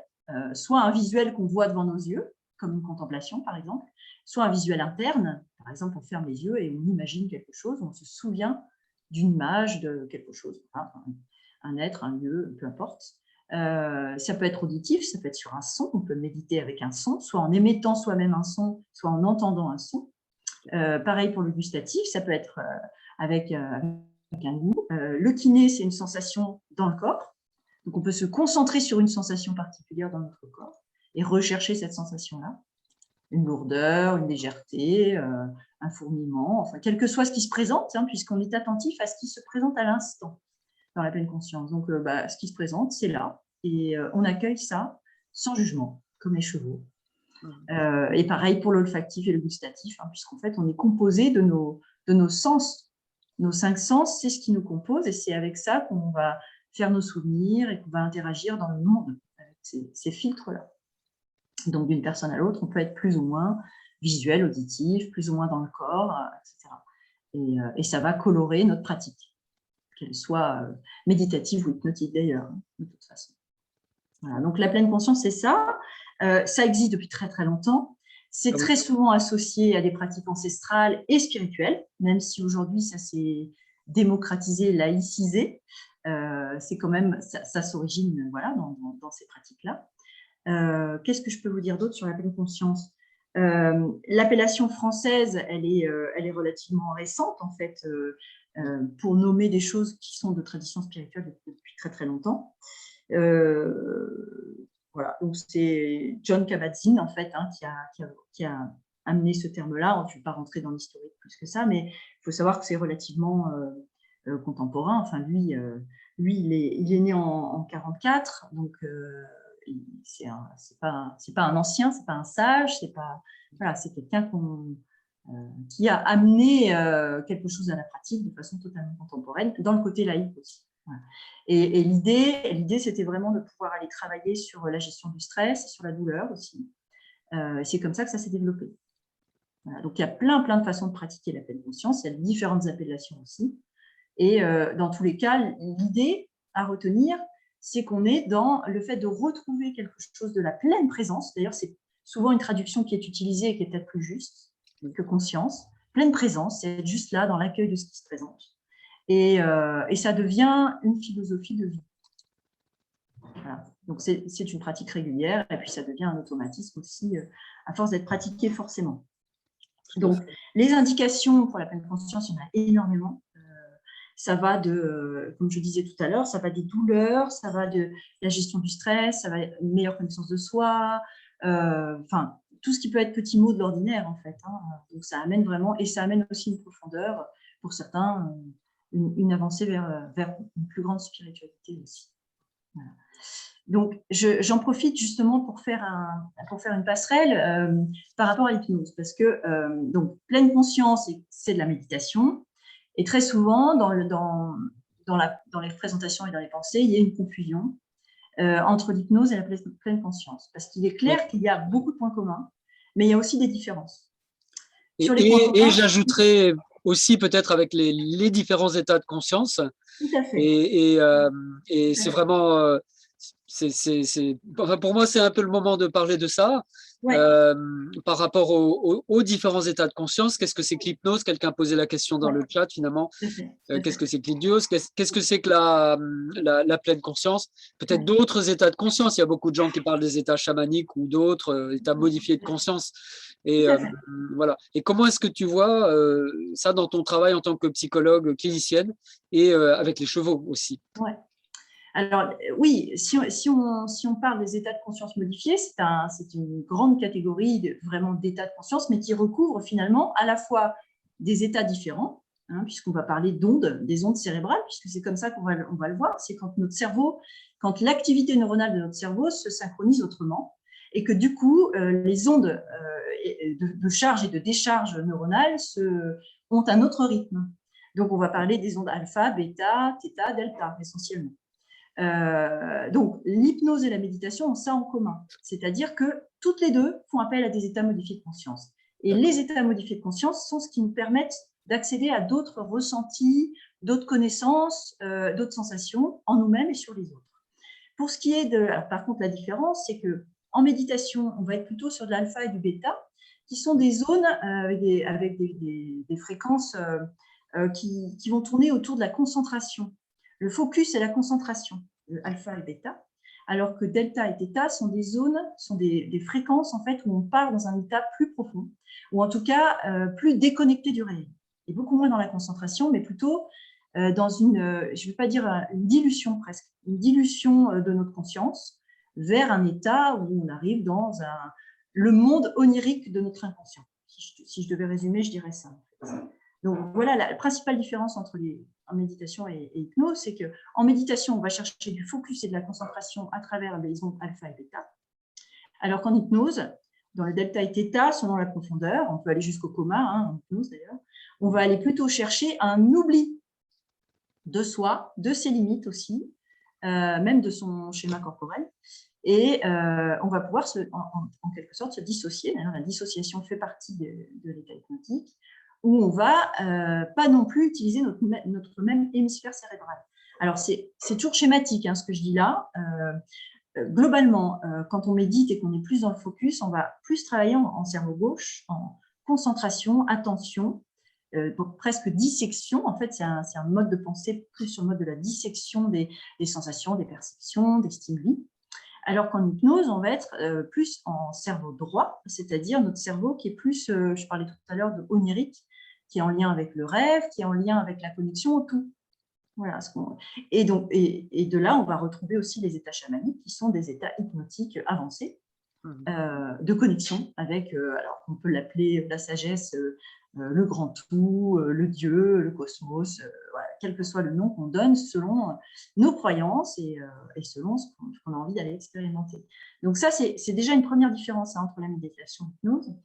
soit un visuel qu'on voit devant nos yeux, comme une contemplation par exemple, soit un visuel interne, par exemple on ferme les yeux et on imagine quelque chose, on se souvient d'une image de quelque chose, un être, un lieu, peu importe. Ça peut être auditif, ça peut être sur un son, on peut méditer avec un son, soit en émettant soi-même un son, soit en entendant un son. Pareil pour le gustatif, ça peut être avec un goût. Le kiné, c'est une sensation dans le corps. Donc, on peut se concentrer sur une sensation particulière dans notre corps et rechercher cette sensation-là. Une lourdeur, une légèreté, un fourmillement, enfin, quel que soit ce qui se présente, puisqu'on est attentif à ce qui se présente à l'instant dans la pleine conscience. Donc, ce qui se présente, c'est là. Et on accueille ça sans jugement, comme les chevaux. Et pareil pour l'olfactif et le gustatif, puisqu'en fait, on est composé de nos sens. Nos 5 sens, c'est ce qui nous compose et c'est avec ça qu'on va faire nos souvenirs et qu'on va interagir dans le monde avec ces filtres-là. Donc, d'une personne à l'autre, on peut être plus ou moins visuel, auditif, plus ou moins dans le corps, etc. Et ça va colorer notre pratique, qu'elle soit méditative ou hypnotique d'ailleurs, de toute façon. Voilà, donc, la pleine conscience, c'est ça. Ça existe depuis très, très longtemps. C'est très souvent associé à des pratiques ancestrales et spirituelles, même si aujourd'hui, ça s'est démocratisé, laïcisé. C'est quand même, ça s'origine dans ces pratiques-là. Qu'est-ce que je peux vous dire d'autre sur la pleine conscience? L'appellation française, elle est relativement récente, en fait, pour nommer des choses qui sont de tradition spirituelle depuis très, très longtemps. Voilà, donc c'est John Kabat-Zinn en fait qui a amené ce terme-là. Je ne vais pas rentrer dans l'historique plus que ça, mais il faut savoir que c'est relativement contemporain. Enfin, lui il est né en 44, donc c'est pas un ancien, c'est pas un sage, c'est quelqu'un qui a amené quelque chose à la pratique de façon totalement contemporaine, dans le côté laïque aussi. Voilà. Et l'idée, c'était vraiment de pouvoir aller travailler sur la gestion du stress et sur la douleur aussi. C'est comme ça que ça s'est développé. Voilà. Donc, il y a plein de façons de pratiquer la pleine conscience. Il y a différentes appellations aussi. Et dans tous les cas, l'idée à retenir, c'est qu'on est dans le fait de retrouver quelque chose de la pleine présence. D'ailleurs, c'est souvent une traduction qui est utilisée et qui est peut-être plus juste que conscience. Pleine présence, c'est être juste là dans l'accueil de ce qui se présente. Et ça devient une philosophie de vie. Voilà. Donc, c'est une pratique régulière et puis ça devient un automatisme aussi à force d'être pratiqué forcément. Donc, les indications pour la pleine conscience, il y en a énormément. Ça va comme je disais tout à l'heure, ça va des douleurs, ça va de la gestion du stress, ça va une meilleure connaissance de soi, tout ce qui peut être petits mots de l'ordinaire en fait. Donc, ça amène vraiment, et ça amène aussi une profondeur pour certains, une avancée vers une plus grande spiritualité aussi. Voilà. Donc, j'en profite justement pour faire une passerelle par rapport à l'hypnose, parce que donc, pleine conscience, c'est de la méditation, et très souvent, dans les présentations et dans les pensées, il y a une confusion entre l'hypnose et la pleine conscience, parce qu'il est clair qu'il y a beaucoup de points communs, mais il y a aussi des différences. Et j'ajouterais aussi peut-être avec les différents états de conscience. Tout à fait. Et c'est vraiment, pour moi, c'est un peu le moment de parler de ça. Ouais. Par rapport aux différents états de conscience, qu'est-ce que c'est que l'hypnose? Quelqu'un posait la question dans le chat finalement. Qu'est-ce que c'est que l'idiose? Qu'est-ce que c'est que la pleine conscience? Peut-être d'autres états de conscience. Il y a beaucoup de gens qui parlent des états chamaniques ou d'autres états modifiés de conscience. Et voilà. Et comment est-ce que tu vois ça dans ton travail en tant que psychologue clinicienne et avec les chevaux aussi? Ouais. Alors oui, si on parle des états de conscience modifiés, c'est une grande catégorie vraiment d'états de conscience, mais qui recouvre finalement à la fois des états différents, puisqu'on va parler d'ondes, des ondes cérébrales, puisque c'est comme ça qu'on va le voir, c'est quand l'activité neuronale de notre cerveau se synchronise autrement, et que du coup, les ondes de charge et de décharge neuronale ont un autre rythme. Donc, on va parler des ondes alpha, bêta, theta, delta, essentiellement. Donc, l'hypnose et la méditation ont ça en commun, c'est-à-dire que toutes les deux font appel à des états modifiés de conscience. Et les états modifiés de conscience sont ce qui nous permettent d'accéder à d'autres ressentis, d'autres connaissances, d'autres sensations en nous-mêmes et sur les autres. Pour ce qui est de… Alors, par contre, la différence, c'est qu'en méditation, on va être plutôt sur de l'alpha et du bêta, qui sont des zones avec des fréquences qui vont tourner autour de la concentration. Le focus et la concentration, alpha et bêta, alors que delta et theta sont des zones, sont des fréquences en fait, où on part dans un état plus profond, ou en tout cas plus déconnecté du réel. Et beaucoup moins dans la concentration, mais plutôt dans une, je ne vais pas dire une dilution presque, une dilution de notre conscience vers un état où on arrive dans le monde onirique de notre inconscient. Si je devais résumer, je dirais ça. Donc voilà la principale différence entre en méditation et hypnose, c'est qu'en méditation, on va chercher du focus et de la concentration à travers les ondes alpha et bêta, alors qu'en hypnose, dans le delta et theta, selon la profondeur, on peut aller jusqu'au coma, en hypnose d'ailleurs, on va aller plutôt chercher un oubli de soi, de ses limites aussi, même de son schéma corporel, et on va pouvoir en quelque sorte se dissocier. D'ailleurs, la dissociation fait partie de l'état hypnotique, où on va pas non plus utiliser notre même hémisphère cérébral. Alors, c'est toujours schématique, ce que je dis là. Globalement, quand on médite et qu'on est plus dans le focus, on va plus travailler en cerveau gauche, en concentration, attention, donc presque dissection. En fait, c'est un mode de pensée plus sur le mode de la dissection des sensations, des perceptions, des stimuli. Alors qu'en hypnose, on va être plus en cerveau droit, c'est-à-dire notre cerveau qui est plus, je parlais tout à l'heure de onirique, qui est en lien avec le rêve, qui est en lien avec la connexion au tout. Voilà. Et de là, on va retrouver aussi les états chamaniques, qui sont des états hypnotiques avancés, de connexion avec, alors on peut l'appeler la sagesse, le grand tout, le Dieu, le cosmos, voilà, quel que soit le nom qu'on donne selon nos croyances et selon ce qu'on a envie d'aller expérimenter. Donc ça, c'est déjà une première différence entre la méditation et l'hypnose.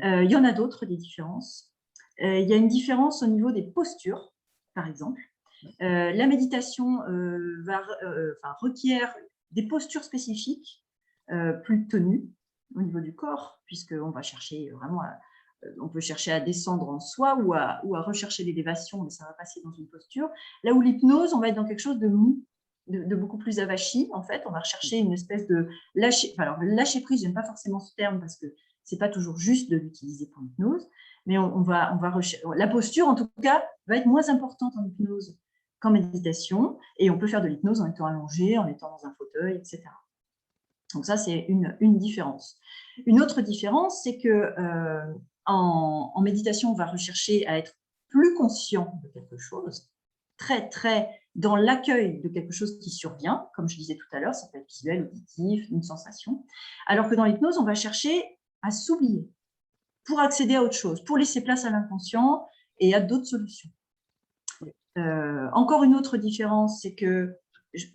Il y en a d'autres, des différences. Il y a une différence au niveau des postures, par exemple. La méditation requiert des postures spécifiques, plus tenues au niveau du corps, puisqu'on va chercher vraiment on peut chercher à descendre en soi ou à rechercher l'élévation, mais ça va passer dans une posture. Là où l'hypnose, on va être dans quelque chose de mou, de beaucoup plus avachi. En fait, on va rechercher une espèce de lâcher. Alors, le lâcher prise, j'aime pas forcément ce terme parce que c'est pas toujours juste de l'utiliser pour l'hypnose, mais on va la posture, en tout cas, va être moins importante en hypnose qu'en méditation, et on peut faire de l'hypnose en étant allongé, en étant dans un fauteuil, etc. Donc ça, c'est une différence. Une autre différence, c'est que en méditation, on va rechercher à être plus conscient de quelque chose, très, très dans l'accueil de quelque chose qui survient, comme je disais tout à l'heure, ça peut être visuel, auditif, une sensation, alors que dans l'hypnose, on va chercher à s'oublier pour accéder à autre chose, pour laisser place à l'inconscient et à d'autres solutions. Encore une autre différence, c'est que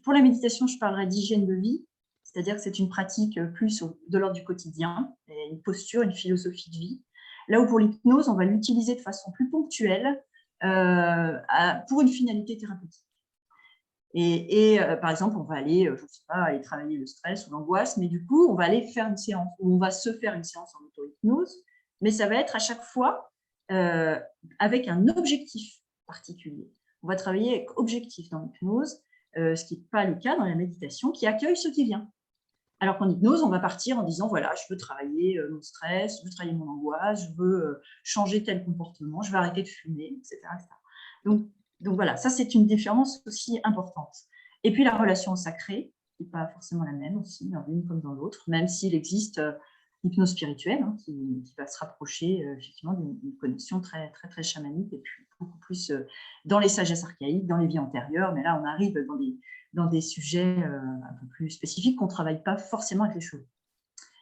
pour la méditation, je parlerai d'hygiène de vie, c'est-à-dire que c'est une pratique plus de l'ordre du quotidien, une posture, une philosophie de vie. Là où pour l'hypnose, on va l'utiliser de façon plus ponctuelle pour une finalité thérapeutique. Et par exemple, on va aller, je sais pas, aller travailler le stress ou l'angoisse, mais du coup, on va aller faire une séance, ou on va se faire une séance en auto-hypnose, mais ça va être à chaque fois avec un objectif particulier. On va travailler avec objectif dans l'hypnose, ce qui n'est pas le cas dans la méditation, qui accueille ce qui vient. Alors qu'en hypnose, on va partir en disant, voilà, je veux travailler mon stress, je veux travailler mon angoisse, je veux changer tel comportement, je veux arrêter de fumer, etc. Donc voilà, ça c'est une différence aussi importante. Et puis la relation au sacré, qui n'est pas forcément la même aussi, dans l'une comme dans l'autre, même s'il existe l'hypnose spirituelle, qui va se rapprocher effectivement d'une connexion très, très, très chamanique, et puis beaucoup plus dans les sagesses archaïques, dans les vies antérieures, mais là on arrive dans des sujets un peu plus spécifiques qu'on ne travaille pas forcément avec les cheveux.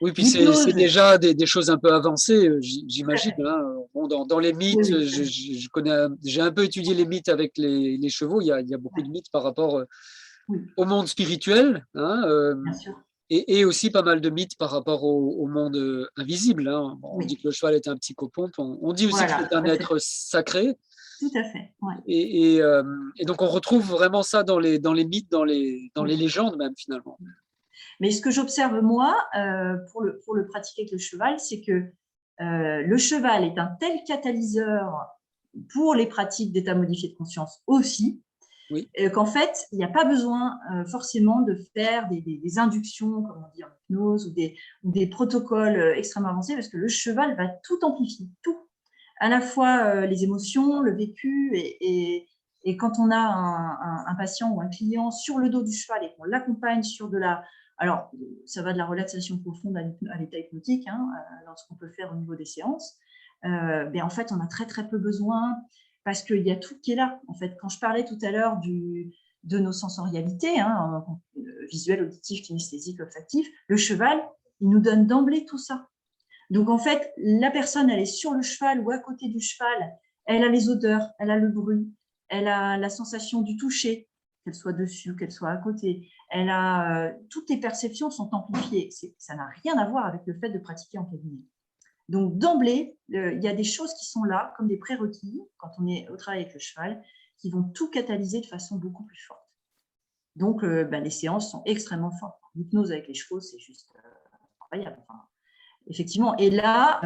Oui, puis c'est déjà des choses un peu avancées, j'imagine. Bon, dans les mythes, oui. J'ai un peu étudié les mythes avec les chevaux. Il y a beaucoup de mythes par rapport au monde spirituel, Bien sûr. Et aussi pas mal de mythes par rapport au monde invisible. On dit que le cheval est un petit copon. On dit aussi que c'est un être sacré. tout à fait. Ouais. Et donc, on retrouve vraiment ça dans les mythes, dans les légendes même, finalement. Mais ce que j'observe, moi, pour le pratiquer avec le cheval, c'est que le cheval est un tel catalyseur pour les pratiques d'état modifié de conscience aussi, Oui. qu'en fait, il n'y a pas besoin forcément de faire des inductions, comme on dit en hypnose, ou des protocoles extrêmement avancés, parce que le cheval va tout amplifier, tout. À la fois les émotions, le vécu, et quand on a un patient ou un client sur le dos du cheval et qu'on l'accompagne sur de la… Alors, ça va de la relaxation profonde à l'état hypnotique, hein, dans ce qu'on peut faire au niveau des séances. En fait, on a très, très peu besoin parce qu'il y a tout qui est là. En fait, quand je parlais tout à l'heure de nos sensorialités, hein, visuel, auditif, kinesthésique, olfactif, le cheval, il nous donne d'emblée tout ça. Donc, en fait, la personne, elle est sur le cheval ou à côté du cheval, elle a les odeurs, elle a le bruit, elle a la sensation du toucher, qu'elle soit dessus, qu'elle soit à côté. Elle a, toutes les perceptions sont amplifiées. Ça n'a rien à voir avec le fait de pratiquer en cabinet. Donc, d'emblée, il y a des choses qui sont là, comme des prérequis, quand on est au travail avec le cheval, qui vont tout catalyser de façon beaucoup plus forte. Donc, les séances sont extrêmement fortes. L'hypnose avec les chevaux, c'est juste incroyable. Enfin, effectivement. Et là,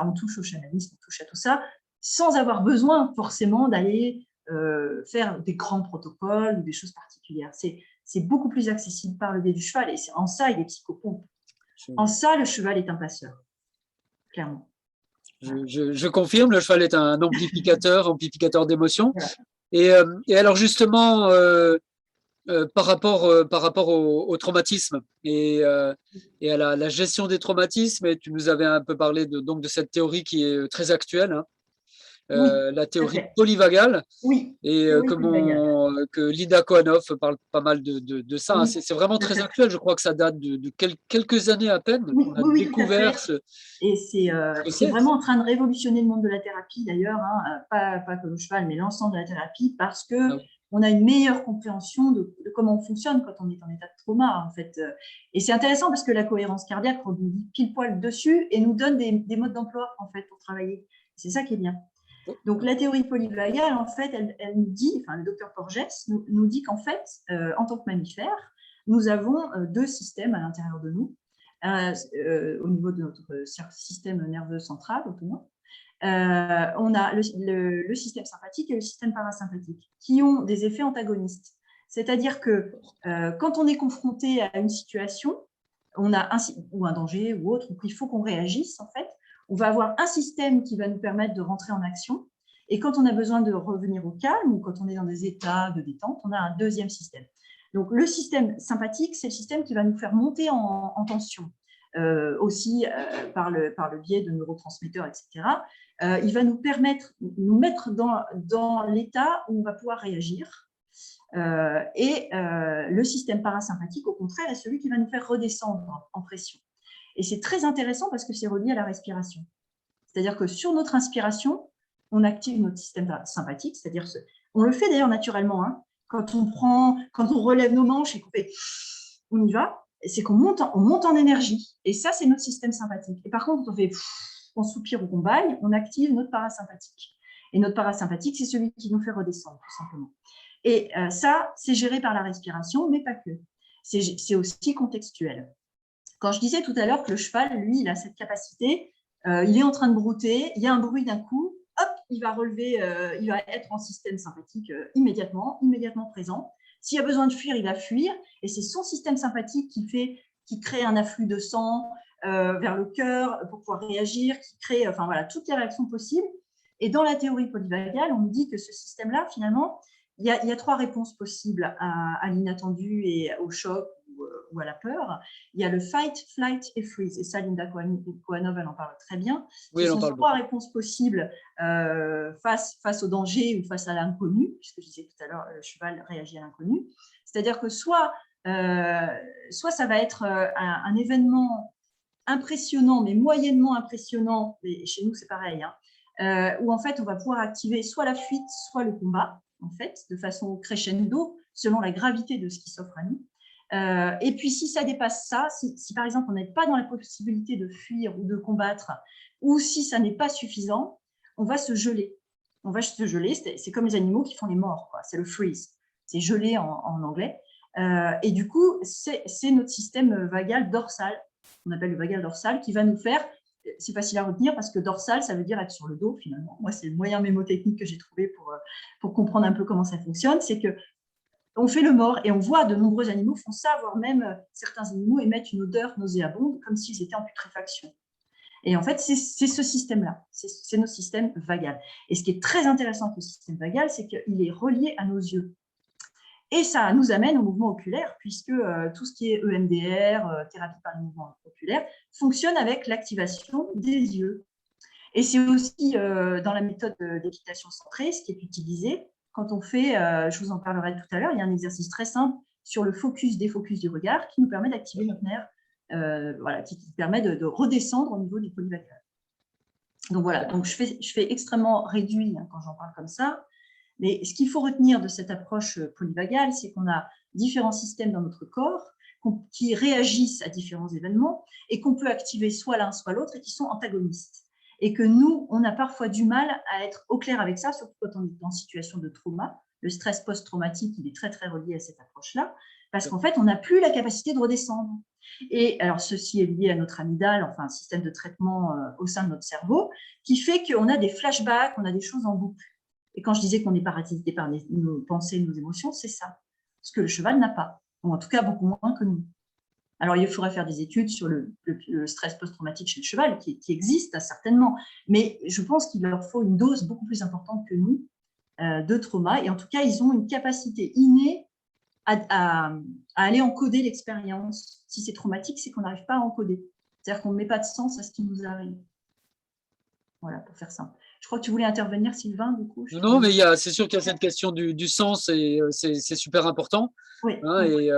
on touche au chamanisme, on touche à tout ça, sans avoir besoin forcément d'aller faire des grands protocoles ou des choses particulières. C'est beaucoup plus accessible par le biais du cheval. Et en ça, il est psychopompe. En ça, le cheval est un passeur, clairement. Je confirme, le cheval est un amplificateur d'émotions. Voilà. Et alors justement, par rapport au traumatisme et à la gestion des traumatismes, et tu nous avais un peu parlé donc de cette théorie qui est très actuelle, hein, oui, la théorie polyvagale, oui, et que Linda Kohanov parle pas mal de ça. Oui, hein. C'est vraiment très actuel. Je crois que ça date de quelques années à peine. Oui, on a découvert et c'est vraiment en train de révolutionner le monde de la thérapie d'ailleurs, hein, pas que le cheval, mais l'ensemble de la thérapie, parce que on a une meilleure compréhension de comment on fonctionne quand on est en état de trauma, en fait. Et c'est intéressant parce que la cohérence cardiaque rebondit pile poil dessus et nous donne des modes d'emploi, en fait, pour travailler. C'est ça qui est bien. Donc, la théorie polyvagale, en fait, elle nous dit, enfin, le docteur Porges nous dit qu'en fait, en tant que mammifère, nous avons deux systèmes à l'intérieur de nous, au niveau de notre système nerveux central autonome. On a le système sympathique et le système parasympathique qui ont des effets antagonistes. C'est-à-dire que quand on est confronté à une situation, ou un danger ou autre, où il faut qu'on réagisse, en fait, on va avoir un système qui va nous permettre de rentrer en action. Et quand on a besoin de revenir au calme ou quand on est dans des états de détente, on a un deuxième système. Donc, le système sympathique, c'est le système qui va nous faire monter en tension. Aussi par le biais de neurotransmetteurs, etc. Il va nous mettre dans l'état où on va pouvoir réagir. Le système parasympathique, au contraire, est celui qui va nous faire redescendre en pression. Et c'est très intéressant parce que c'est relié à la respiration. C'est-à-dire que sur notre inspiration, on active notre système sympathique, c'est-à-dire on le fait d'ailleurs naturellement, hein, quand on relève nos manches et qu'on fait, on y va, c'est qu'on monte en énergie. Et ça, c'est notre système sympathique. Et par contre, quand on soupire ou qu'on baille, on active notre parasympathique. Et notre parasympathique, c'est celui qui nous fait redescendre, tout simplement. Et ça, c'est géré par la respiration, mais pas que. C'est aussi contextuel. Quand je disais tout à l'heure que le cheval, lui, il a cette capacité, il est en train de brouter, il y a un bruit d'un coup, hop, il va relever, il va être en système sympathique immédiatement présent. S'il y a besoin de fuir, il va fuir. Et c'est son système sympathique qui crée un afflux de sang vers le cœur pour pouvoir réagir, qui crée toutes les réactions possibles. Et dans la théorie polyvagale, on nous dit que ce système-là, finalement, il y a trois réponses possibles à l'inattendu et au choc ou à la peur. Il y a le fight, flight et freeze. Et ça, Linda Kohanov, elle en parle très bien. Oui, ce sont trois réponses possibles face au danger ou face à l'inconnu, puisque je disais tout à l'heure, le cheval réagit à l'inconnu. C'est-à-dire que soit ça va être un événement impressionnant, mais moyennement impressionnant, et chez nous c'est pareil, hein, où en fait on va pouvoir activer soit la fuite, soit le combat, en fait, de façon crescendo, selon la gravité de ce qui s'offre à nous. Et puis, si ça dépasse ça, si par exemple, on n'est pas dans la possibilité de fuir ou de combattre, ou si ça n'est pas suffisant, on va se geler. on va se geler. C'est comme les animaux qui font les morts, quoi. C'est le freeze. C'est gelé en anglais. Et du coup, c'est notre système vagal dorsal, on appelle le vagal dorsal, qui va nous faire, c'est facile à retenir parce que dorsal, ça veut dire être sur le dos finalement. Moi, c'est le moyen mémotechnique que j'ai trouvé pour comprendre un peu comment ça fonctionne. C'est que on fait le mort et on voit de nombreux animaux font ça, voire même certains animaux émettent une odeur nauséabonde comme s'ils étaient en putréfaction. Et en fait, c'est ce système-là, c'est notre système vagal. Et ce qui est très intéressant avec le système vagal, c'est qu'il est relié à nos yeux. Et ça nous amène au mouvement oculaire, puisque tout ce qui est EMDR, thérapie par les mouvements oculaires, fonctionne avec l'activation des yeux. Et c'est aussi dans la méthode d'équitation centrée, ce qui est utilisé quand on fait, je vous en parlerai tout à l'heure, il y a un exercice très simple sur le focus-défocus du regard qui nous permet d'activer notre nerf, voilà, qui permet de redescendre au niveau du polyvagal. Donc voilà, donc je fais extrêmement réduit quand j'en parle comme ça. Mais ce qu'il faut retenir de cette approche polyvagale, c'est qu'on a différents systèmes dans notre corps qui réagissent à différents événements et qu'on peut activer soit l'un, soit l'autre et qui sont antagonistes. Et que nous, on a parfois du mal à être au clair avec ça, surtout quand on est en situation de trauma. Le stress post-traumatique, il est très, très relié à cette approche-là, parce qu'en fait, on n'a plus la capacité de redescendre. Et alors, ceci est lié à notre amygdale, enfin, un système de traitement au sein de notre cerveau, qui fait qu'on a des flashbacks, on a des choses en boucle. Et quand je disais qu'on est parasité par nos pensées, nos émotions, c'est ça. Ce que le cheval n'a pas, ou en tout cas beaucoup moins que nous. Alors, il faudrait faire des études sur le stress post-traumatique chez le cheval, qui existe certainement, mais je pense qu'il leur faut une dose beaucoup plus importante que nous de trauma. Et en tout cas, ils ont une capacité innée à aller encoder l'expérience. Si c'est traumatique, c'est qu'on n'arrive pas à encoder. C'est-à-dire qu'on ne met pas de sens à ce qui nous arrive. Voilà, pour faire simple. Je crois que tu voulais intervenir, Sylvain, du coup. Non, mais c'est sûr qu'il y a cette question du sens et c'est super important. Oui. Hein, et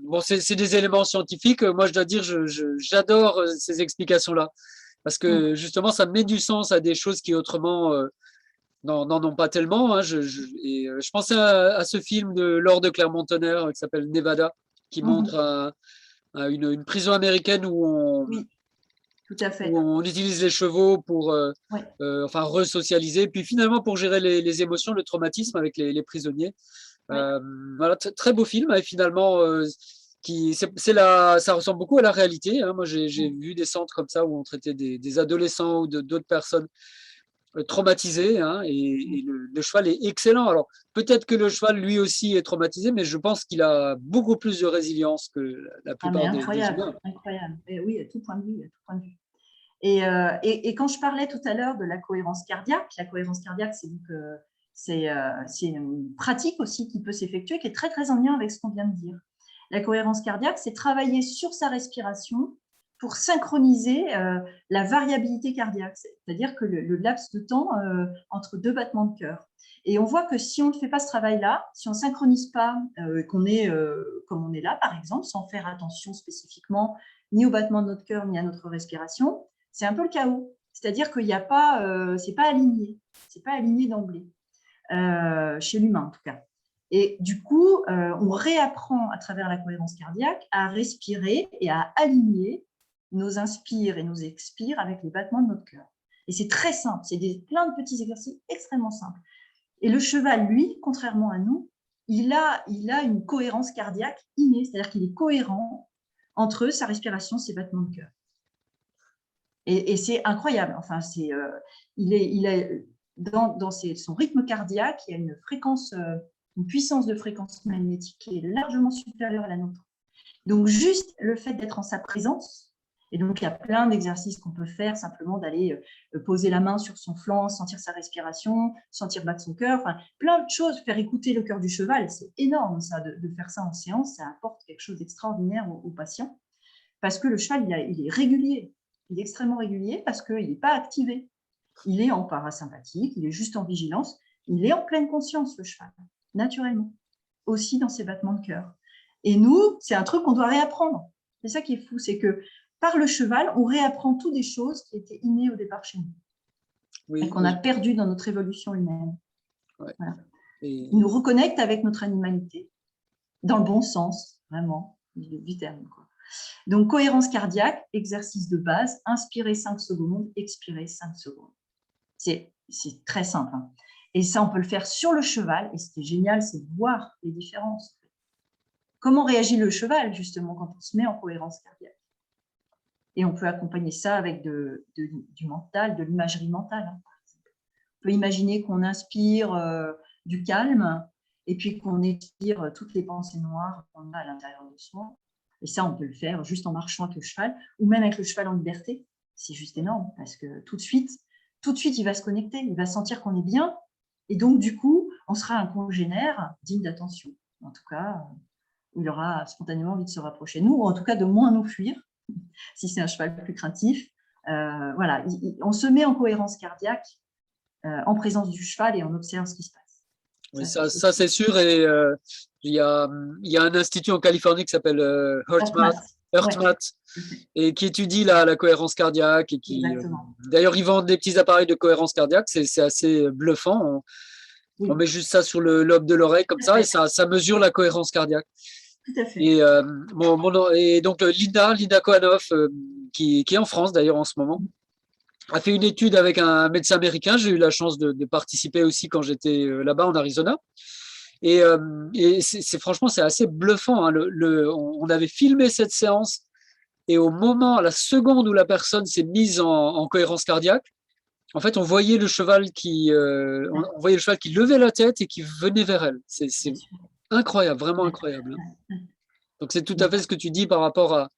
bon, c'est des éléments scientifiques. Moi, je dois dire, j'adore ces explications-là parce que justement, ça met du sens à des choses qui autrement n'en ont pas tellement. Hein. Je pensais à ce film de Laure de Clermont-Tonnerre qui s'appelle Nevada, qui montre une prison américaine oui, tout à fait. où on utilise les chevaux pour enfin resocialiser, puis finalement pour gérer les émotions, le traumatisme avec les prisonniers. Voilà, très beau film et finalement ça ressemble beaucoup à la réalité. Hein. Moi, j'ai vu des centres comme ça où on traitait des adolescents ou d'autres personnes traumatisées. Hein, et le cheval est excellent. Alors, peut-être que le cheval, lui aussi, est traumatisé, mais je pense qu'il a beaucoup plus de résilience que la plupart des humains. Incroyable. Et oui, à tout point de vue. Et quand je parlais tout à l'heure de la cohérence cardiaque, c'est une pratique aussi qui peut s'effectuer, qui est très, très en lien avec ce qu'on vient de dire. La cohérence cardiaque, c'est travailler sur sa respiration pour synchroniser la variabilité cardiaque, c'est-à-dire que le laps de temps entre deux battements de cœur. Et on voit que si on ne fait pas ce travail-là, si on ne synchronise pas, qu'on est comme on est là, par exemple, sans faire attention spécifiquement ni au battement de notre cœur, ni à notre respiration, c'est un peu le chaos. C'est-à-dire qu'il n'y a pas, c'est pas aligné d'emblée, chez l'humain en tout cas. Et du coup, on réapprend à travers la cohérence cardiaque à respirer et à aligner nos inspires et nos expires avec les battements de notre cœur. Et c'est très simple, c'est plein de petits exercices extrêmement simples. Et le cheval, lui, contrairement à nous, il a une cohérence cardiaque innée, c'est-à-dire qu'il est cohérent entre sa respiration, ses battements de cœur. Et c'est incroyable. Enfin, il a dans son rythme cardiaque, il y a une fréquence, une puissance de fréquence magnétique qui est largement supérieure à la nôtre. Donc, juste le fait d'être en sa présence, et donc il y a plein d'exercices qu'on peut faire, simplement d'aller poser la main sur son flanc, sentir sa respiration, sentir battre son cœur, enfin, plein de choses, faire écouter le cœur du cheval, c'est énorme ça, de faire ça en séance, ça apporte quelque chose d'extraordinaire aux patients, parce que le cheval, il est régulier, il est extrêmement régulier parce qu'il n'est pas activé, il est en parasympathique, il est juste en vigilance, il est en pleine conscience, le cheval, naturellement, aussi dans ses battements de cœur. Et nous, c'est un truc qu'on doit réapprendre. C'est ça qui est fou, c'est que par le cheval, on réapprend toutes des choses qui étaient innées au départ chez nous et qu'on a perdu dans notre évolution humaine. Ouais. Voilà. Il nous reconnecte avec notre animalité, dans le bon sens, vraiment, du terme, quoi. Donc, cohérence cardiaque, exercice de base, inspirer 5 secondes, expirer 5 secondes. C'est très simple. Hein. Et ça, on peut le faire sur le cheval. Et ce qui est génial, c'est de voir les différences. Comment réagit le cheval, justement, quand on se met en cohérence cardiaque? Et on peut accompagner ça avec du mental, de l'imagerie mentale. Hein, par exemple. On peut imaginer qu'on inspire du calme et puis qu'on expire toutes les pensées noires qu'on a à l'intérieur de soi. Et ça, on peut le faire juste en marchant avec le cheval ou même avec le cheval en liberté. C'est juste énorme parce que tout de suite, il va se connecter, il va sentir qu'on est bien. Et donc, du coup, on sera un congénère digne d'attention. En tout cas, il aura spontanément envie de se rapprocher de nous, ou en tout cas de moins nous fuir, si c'est un cheval plus craintif. Voilà, on se met en cohérence cardiaque en présence du cheval et on observe ce qui se passe. Oui, ça c'est sûr. Et il y a un institut en Californie qui s'appelle HeartMath, et qui étudie la cohérence cardiaque. Et d'ailleurs, ils vendent des petits appareils de cohérence cardiaque. C'est assez bluffant. On met juste ça sur le lobe de l'oreille comme ça, et ça mesure la cohérence cardiaque. Tout à fait. Et donc Linda Kohanoff, qui est en France d'ailleurs en ce moment, a fait une étude avec un médecin américain. J'ai eu la chance de participer aussi quand j'étais là-bas en Arizona. Et franchement, c'est assez bluffant. Hein. On avait filmé cette séance, et au moment, à la seconde où la personne s'est mise en cohérence cardiaque, en fait, on voyait le cheval qui levait la tête et qui venait vers elle. C'est incroyable, vraiment incroyable. Donc, c'est tout à fait ce que tu dis par rapport à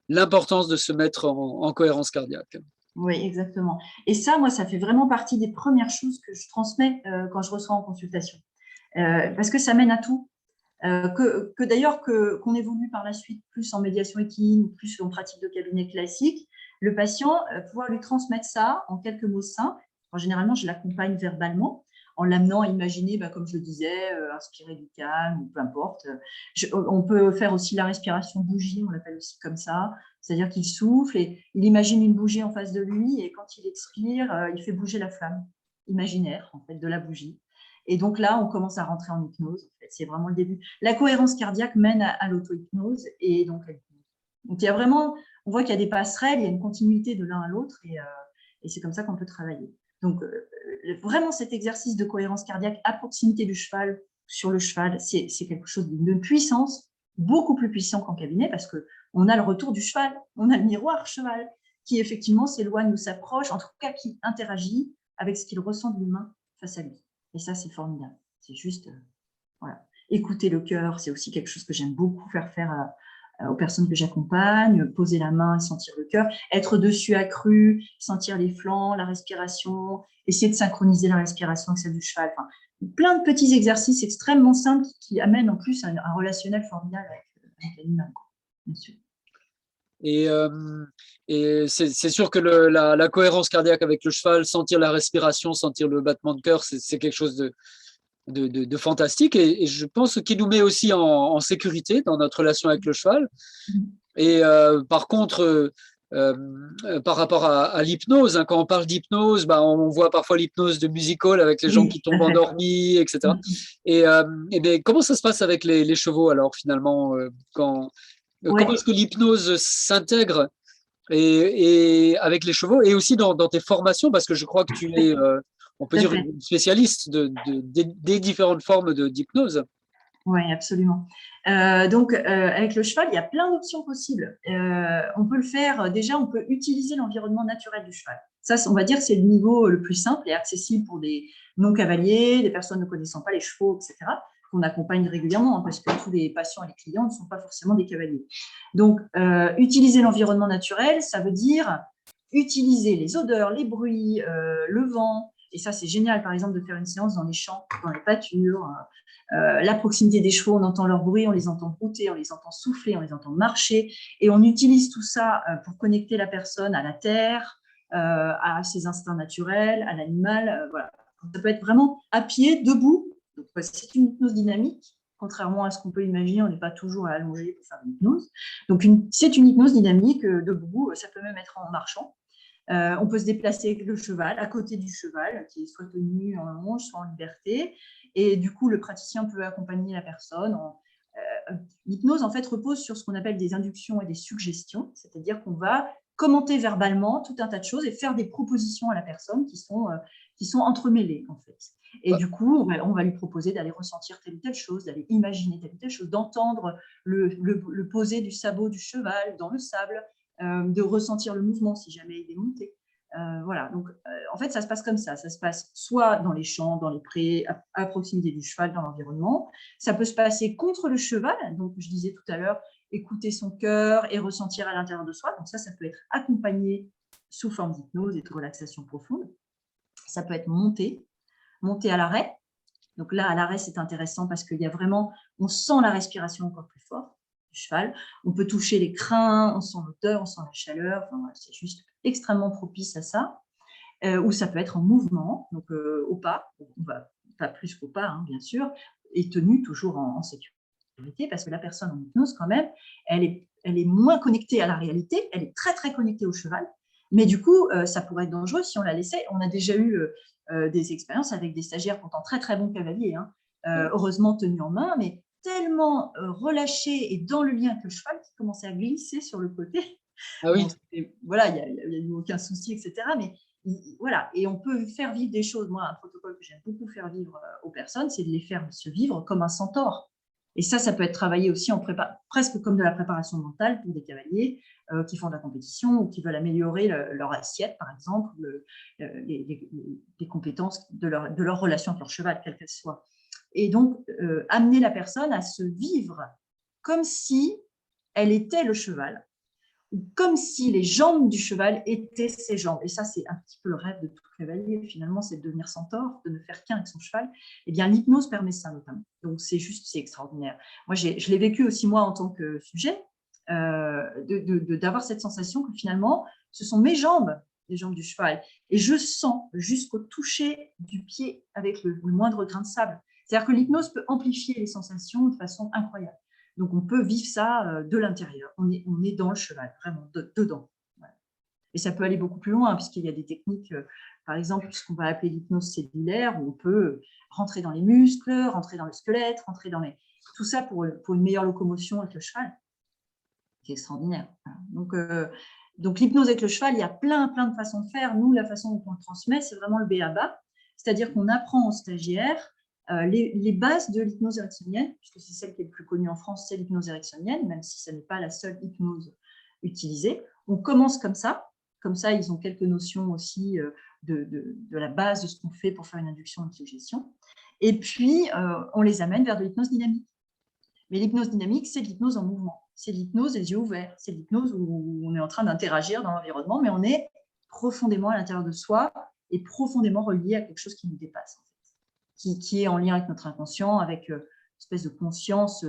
l'importance de se mettre en cohérence cardiaque. Oui, exactement. Et ça, moi, ça fait vraiment partie des premières choses que je transmets quand je reçois en consultation. Parce que ça mène à tout. Que d'ailleurs, qu'on évolue par la suite plus en médiation équine, plus en pratique de cabinet classique, le patient, pouvoir lui transmettre ça en quelques mots simples. Généralement, je l'accompagne verbalement en l'amenant à imaginer, comme je le disais, inspirer du calme, ou peu importe. On peut faire aussi la respiration bougie, on l'appelle aussi comme ça, c'est-à-dire qu'il souffle et il imagine une bougie en face de lui, et quand il expire, il fait bouger la flamme imaginaire en fait, de la bougie. Et donc là, on commence à rentrer en hypnose. En fait, c'est vraiment le début. La cohérence cardiaque mène à l'auto-hypnose et donc à l'hypnose. Donc il y a vraiment, on voit qu'il y a des passerelles, il y a une continuité de l'un à l'autre, et c'est comme ça qu'on peut travailler. Donc vraiment cet exercice de cohérence cardiaque à proximité du cheval, sur le cheval, c'est quelque chose d'une puissance beaucoup plus puissant qu'en cabinet, parce qu'on a le retour du cheval, on a le miroir cheval qui effectivement s'éloigne ou s'approche, en tout cas qui interagit avec ce qu'il ressent de l'humain face à lui. Et ça, c'est formidable. C'est juste, voilà. Écouter le cœur, c'est aussi quelque chose que j'aime beaucoup faire aux personnes que j'accompagne. Poser la main et sentir le cœur. Être dessus accru, sentir les flancs, la respiration. Essayer de synchroniser la respiration avec celle du cheval. Enfin, plein de petits exercices extrêmement simples qui amènent en plus un relationnel formidable avec l'animal, bien sûr. Et c'est sûr que la cohérence cardiaque avec le cheval, sentir la respiration, sentir le battement de cœur, c'est quelque chose de fantastique, et je pense qu'il nous met aussi en sécurité dans notre relation avec le cheval. Et par contre, par rapport à l'hypnose, hein, quand on parle d'hypnose, on voit parfois l'hypnose de music-hall avec les gens qui tombent endormis, etc. Et bien, comment ça se passe avec les chevaux alors finalement Comment est-ce que l'hypnose s'intègre et avec les chevaux, et aussi dans tes formations, parce que je crois que tu es, on peut dire, une spécialiste des différentes formes d'hypnose. Oui, absolument. Donc, avec le cheval, il y a plein d'options possibles. On peut le faire, déjà, on peut utiliser l'environnement naturel du cheval. Ça, on va dire, c'est le niveau le plus simple et accessible pour des non-cavaliers, des personnes ne connaissant pas les chevaux, etc., qu'on accompagne régulièrement, hein, parce que tous les patients et les clients ne sont pas forcément des cavaliers. Donc, utiliser l'environnement naturel, ça veut dire utiliser les odeurs, les bruits, le vent. Et ça, c'est génial, par exemple, de faire une séance dans les champs, dans les pâtures. La proximité des chevaux, on entend leur bruit, on les entend brouter, on les entend souffler, on les entend marcher. Et on utilise tout ça pour connecter la personne à la terre, à ses instincts naturels, à l'animal. Voilà. Ça peut être vraiment à pied, debout. C'est une hypnose dynamique. Contrairement à ce qu'on peut imaginer, on n'est pas toujours allongé pour faire une hypnose. Donc, c'est une hypnose dynamique debout. Ça peut même être en marchant. On peut se déplacer avec le cheval, à côté du cheval, qui est soit tenu en longe, soit en liberté. Et du coup, le praticien peut accompagner la personne. L'hypnose, en fait, repose sur ce qu'on appelle des inductions et des suggestions, c'est-à-dire qu'on va commenter verbalement tout un tas de choses et faire des propositions à la personne qui qui sont entremêlés, en fait. Et Ouais. du coup, on va lui proposer d'aller ressentir telle ou telle chose, d'aller imaginer telle ou telle chose, d'entendre le poser du sabot du cheval dans le sable, de ressentir le mouvement si jamais il est monté. Voilà, donc en fait, ça se passe comme ça se passe soit dans les champs, dans les prés, à proximité du cheval, dans l'environnement. Ça peut se passer contre le cheval, donc je disais tout à l'heure, écouter son cœur et ressentir à l'intérieur de soi. Donc ça peut être accompagné sous forme d'hypnose et de relaxation profonde. Ça peut être monté à l'arrêt. Donc là, à l'arrêt, c'est intéressant parce qu'il y a vraiment, on sent la respiration encore plus forte du cheval. On peut toucher les crins, on sent l'odeur, on sent la chaleur. Enfin, c'est juste extrêmement propice à ça. Ou ça peut être en mouvement, donc au pas, pas plus qu'au pas, hein, bien sûr, et tenu toujours en sécurité, parce que la personne en hypnose, quand même, elle est moins connectée à la réalité, elle est très, très connectée au cheval, mais du coup, ça pourrait être dangereux si on la laissait. On a déjà eu des expériences avec des stagiaires pourtant très, très bons cavaliers, hein, heureusement tenus en main, mais tellement relâchés et dans le lien avec le cheval qui commençait à glisser sur le côté. Ah Bon, oui. voilà, il n'y a eu aucun souci, etc. Mais voilà, et on peut faire vivre des choses. Moi, un protocole que j'aime beaucoup faire vivre aux personnes, c'est de les faire se vivre comme un centaure. Et ça peut être travaillé aussi presque comme de la préparation mentale pour des cavaliers qui font de la compétition ou qui veulent améliorer leur assiette, par exemple, les compétences de leur relation avec leur cheval, quelle qu'elle soit. Et donc, amener la personne à se vivre comme si elle était le cheval, comme si les jambes du cheval étaient ses jambes. Et ça, c'est un petit peu le rêve de tout cavalier, finalement, c'est de devenir centaure, de ne faire qu'un avec son cheval. Eh bien, l'hypnose permet ça, notamment. Donc, c'est extraordinaire. Moi, je l'ai vécu aussi, moi, en tant que sujet, d'avoir cette sensation que, finalement, ce sont mes jambes, les jambes du cheval. Et je sens jusqu'au toucher du pied avec le moindre grain de sable. C'est-à-dire que l'hypnose peut amplifier les sensations de façon incroyable. Donc, on peut vivre ça de l'intérieur. On est dans le cheval, vraiment, dedans. Voilà. Et ça peut aller beaucoup plus loin, puisqu'il y a des techniques, par exemple, ce qu'on va appeler l'hypnose cellulaire, où on peut rentrer dans les muscles, rentrer dans le squelette, rentrer dans les... Tout ça pour une meilleure locomotion avec le cheval, qui est extraordinaire. Voilà. Donc l'hypnose avec le cheval, il y a plein de façons de faire. Nous, la façon dont on le transmet, c'est vraiment le b.a.-ba, c'est-à-dire qu'on apprend aux stagiaires les bases de l'hypnose ericksonienne, puisque c'est celle qui est le plus connue en France, c'est l'hypnose ericksonienne, même si ce n'est pas la seule hypnose utilisée. On commence comme ça, ils ont quelques notions aussi de la base de ce qu'on fait pour faire une induction et une suggestion. Et puis, on les amène vers de l'hypnose dynamique. Mais l'hypnose dynamique, c'est l'hypnose en mouvement. C'est l'hypnose des yeux ouverts. C'est l'hypnose où on est en train d'interagir dans l'environnement, mais on est profondément à l'intérieur de soi et profondément relié à quelque chose qui nous dépasse, en fait, qui est en lien avec notre inconscient, avec une espèce de conscience,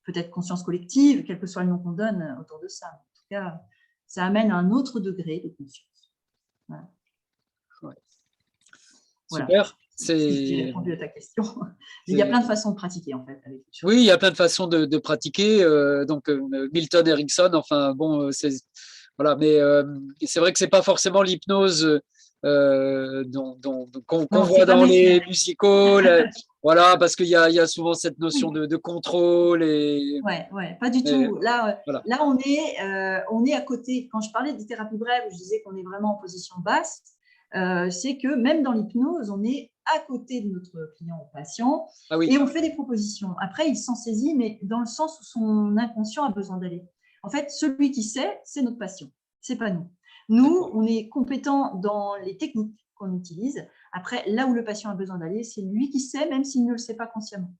peut-être conscience collective, quel que soit le nom qu'on donne autour de ça. En tout cas, ça amène à un autre degré de conscience. Voilà. Ouais. Voilà. Super. Si j'ai répondu à ta question. Il y a plein de façons de pratiquer, en fait, avec les choses. Oui, il y a plein de façons de pratiquer. Donc, Milton Erickson, enfin, bon, voilà, mais c'est vrai que c'est pas forcément l'hypnose qu'on voit dans les musicals. Voilà, parce qu'il y a souvent cette notion de contrôle. Ouais, pas du tout. Là, voilà. on est à côté. Quand je parlais des thérapies brèves, je disais qu'on est vraiment en position basse. C'est que même dans l'hypnose, on est à côté de notre client ou patient et on fait des propositions. Après, il s'en saisit, mais dans le sens où son inconscient a besoin d'aller. En fait, celui qui sait, c'est notre patient, c'est pas nous. Nous, on est compétent dans les techniques qu'on utilise. Après, là où le patient a besoin d'aller, c'est lui qui sait, même s'il ne le sait pas consciemment.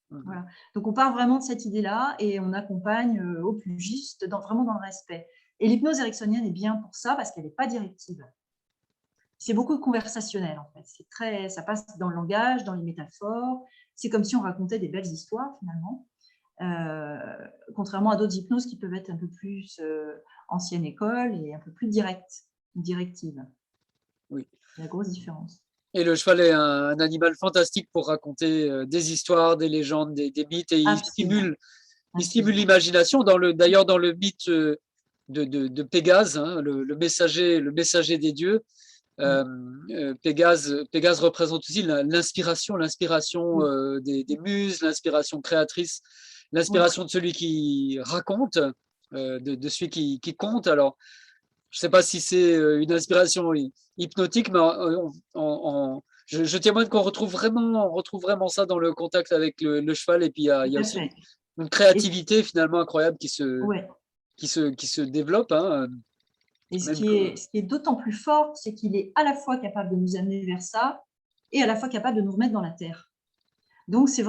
Voilà. Donc, on part vraiment de cette idée-là et on accompagne au plus juste, vraiment dans le respect. Et l'hypnose ericksonienne est bien pour ça parce qu'elle n'est pas directive. C'est beaucoup conversationnel, en fait. Ça passe dans le langage, dans les métaphores. C'est comme si on racontait des belles histoires, finalement. Contrairement à d'autres hypnoses qui peuvent être un peu plus ancienne école et un peu plus directives. Oui. C'est la grosse différence. Et le cheval est un animal fantastique pour raconter des histoires, des légendes, des mythes, et il stimule l'imagination. D'ailleurs, dans le mythe de Pégase, hein, le messager des dieux, Pégase représente aussi l'inspiration des muses, l'inspiration créatrice, l'inspiration de celui qui raconte, de celui qui compte. Alors, Je ne sais pas si c'est une inspiration hypnotique, mais je témoigne qu'on retrouve vraiment ça dans le contact avec le cheval. Et puis il y a Tout à aussi fait. une Et, créativité finalement incroyable ouais. qui se développe, hein, Et même ce qui est d'autant plus fort, c'est qu'il est à la fois capable de nous amener vers ça et à la fois capable de nous remettre dans la terre. Donc, c'est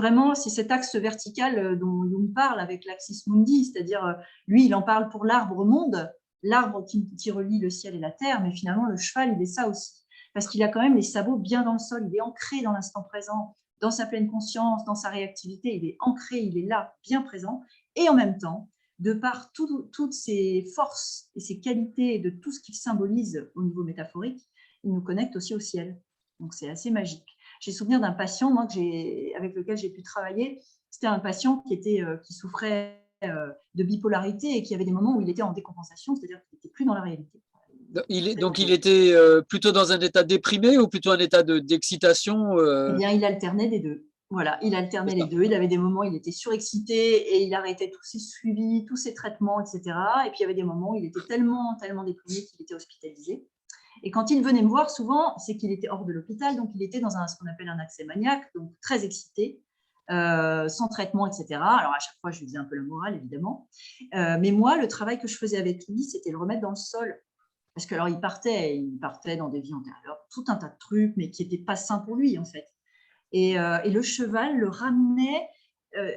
cet axe vertical dont Jung parle avec l'axis mundi, c'est-à-dire, lui, il en parle pour l'arbre monde, l'arbre qui relie le ciel et la terre, mais finalement, le cheval, il est ça aussi. Parce qu'il a quand même les sabots bien dans le sol, il est ancré dans l'instant présent, dans sa pleine conscience, dans sa réactivité, il est ancré, il est là, bien présent. Et en même temps, de par toutes ses forces et ses qualités et de tout ce qu'il symbolise au niveau métaphorique, il nous connecte aussi au ciel. Donc, c'est assez magique. J'ai souvenir d'un patient, moi, avec lequel j'ai pu travailler. C'était un patient qui souffrait de bipolarité et qui avait des moments où il était en décompensation, c'est-à-dire qu'il n'était plus dans la réalité. donc il était plutôt dans un état déprimé ou plutôt un état d'excitation Eh bien, il alternait les deux. Voilà, il c'est alternait les ça. deux. Il avait des moments où il était surexcité et il arrêtait tous ses suivis, tous ses traitements, etc. Et puis, il y avait des moments où il était tellement, tellement déprimé qu'il était hospitalisé. Et quand il venait me voir, souvent, c'est qu'il était hors de l'hôpital, donc il était dans ce qu'on appelle un accès maniaque, donc très excité, sans traitement, etc. Alors, à chaque fois, je lui faisais un peu la morale, évidemment. Mais moi, le travail que je faisais avec lui, c'était le remettre dans le sol. Parce que alors, il partait dans des vies antérieures, tout un tas de trucs, mais qui n'étaient pas sains pour lui, en fait. Et le cheval le ramenait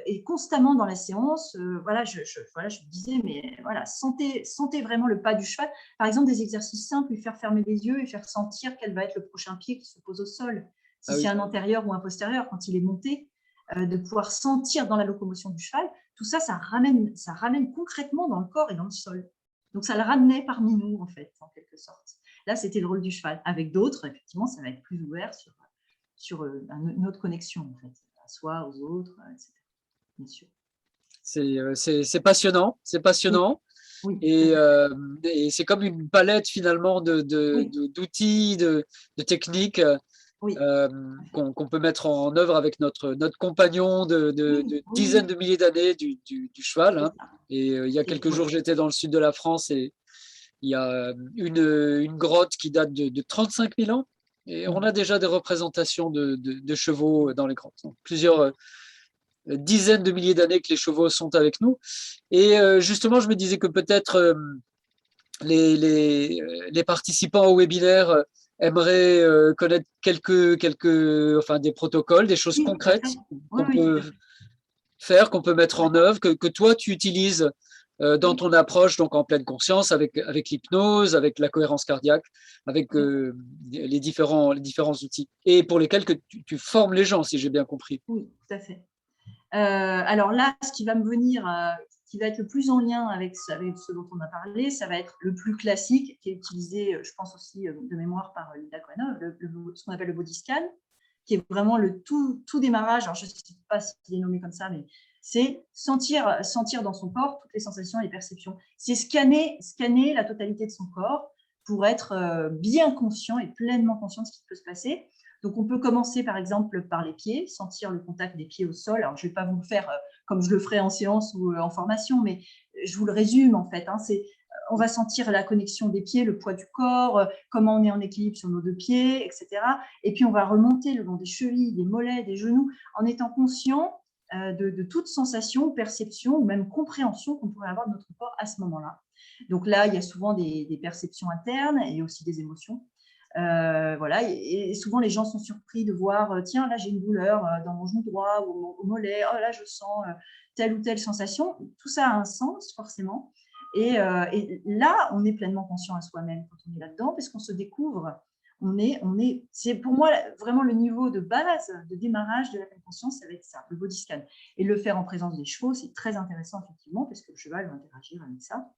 et constamment dans la séance, voilà, je lui disais, mais voilà, sentez vraiment le pas du cheval. Par exemple, des exercices simples, lui faire fermer les yeux et faire sentir quel va être le prochain pied qui se pose au sol. Si Ah c'est oui. un antérieur ou un postérieur, quand il est monté, de pouvoir sentir dans la locomotion du cheval, tout ça, ça ramène concrètement dans le corps et dans le sol. Donc, ça le ramenait parmi nous, en fait, en quelque sorte. Là, c'était le rôle du cheval. Avec d'autres, effectivement, ça va être plus ouvert sur une autre connexion, en fait, à soi, aux autres, etc. Bien sûr. C'est passionnant, c'est Oui, passionnant. oui, tout à Et, fait. euh, et c'est comme une palette finalement Oui, d'outils, de techniques oui, tout à fait. qu'on peut mettre en œuvre avec notre compagnon Oui, de oui, dizaines oui, de milliers d'années du cheval, c'est hein. ça. Et il y a Et, quelques jours, ouais. j'étais dans le sud de la France et il y a une grotte qui date de 35 000 ans. Et on Mm. a déjà des représentations de chevaux dans les grottes. Donc, plusieurs dizaines de milliers d'années que les chevaux sont avec nous. Et justement, je me disais que peut-être les participants au webinaire aimeraient connaître enfin, des protocoles, des choses Oui, tout à fait. concrètes Oui, qu'on oui, tout peut à fait. faire, qu'on peut mettre en Ouais. œuvre, que toi tu utilises dans Oui. ton approche, donc en pleine conscience, avec l'hypnose, avec la cohérence cardiaque, avec Oui, les différents outils, et pour lesquels que tu formes les gens, si j'ai bien compris. oui, tout à fait. Alors là, ce qui va me venir, qui va être le plus en lien avec ce dont on a parlé, ça va être le plus classique, qui est utilisé, je pense aussi de mémoire par Linda Cohen, ce qu'on appelle le body scan, qui est vraiment le tout démarrage. Alors, je ne sais pas s'il est nommé comme ça, mais c'est sentir dans son corps toutes les sensations et les perceptions. C'est scanner la totalité de son corps pour être bien conscient et pleinement conscient de ce qui peut se passer. Donc, on peut commencer par exemple par les pieds, sentir le contact des pieds au sol. Alors, je ne vais pas vous le faire comme je le ferai en séance ou en formation, mais je vous le résume en fait. On va sentir la connexion des pieds, le poids du corps, comment on est en équilibre sur nos deux pieds, etc. Et puis, on va remonter le long des chevilles, des mollets, des genoux, en étant conscient de toute sensation, perception ou même compréhension qu'on pourrait avoir de notre corps à ce moment-là. Donc là, il y a souvent des perceptions internes et aussi des émotions. Voilà, et souvent les gens sont surpris de voir tiens, là j'ai une douleur dans mon genou droit ou au mollet, oh là je sens telle ou telle sensation. Tout ça a un sens forcément. Et là, on est pleinement conscient à soi-même quand on est là-dedans, parce qu'on se découvre. C'est pour moi vraiment le niveau de base, de démarrage de la pleine conscience, ça va être ça, le body scan. Et le faire en présence des chevaux, c'est très intéressant effectivement, parce que le cheval va interagir avec ça.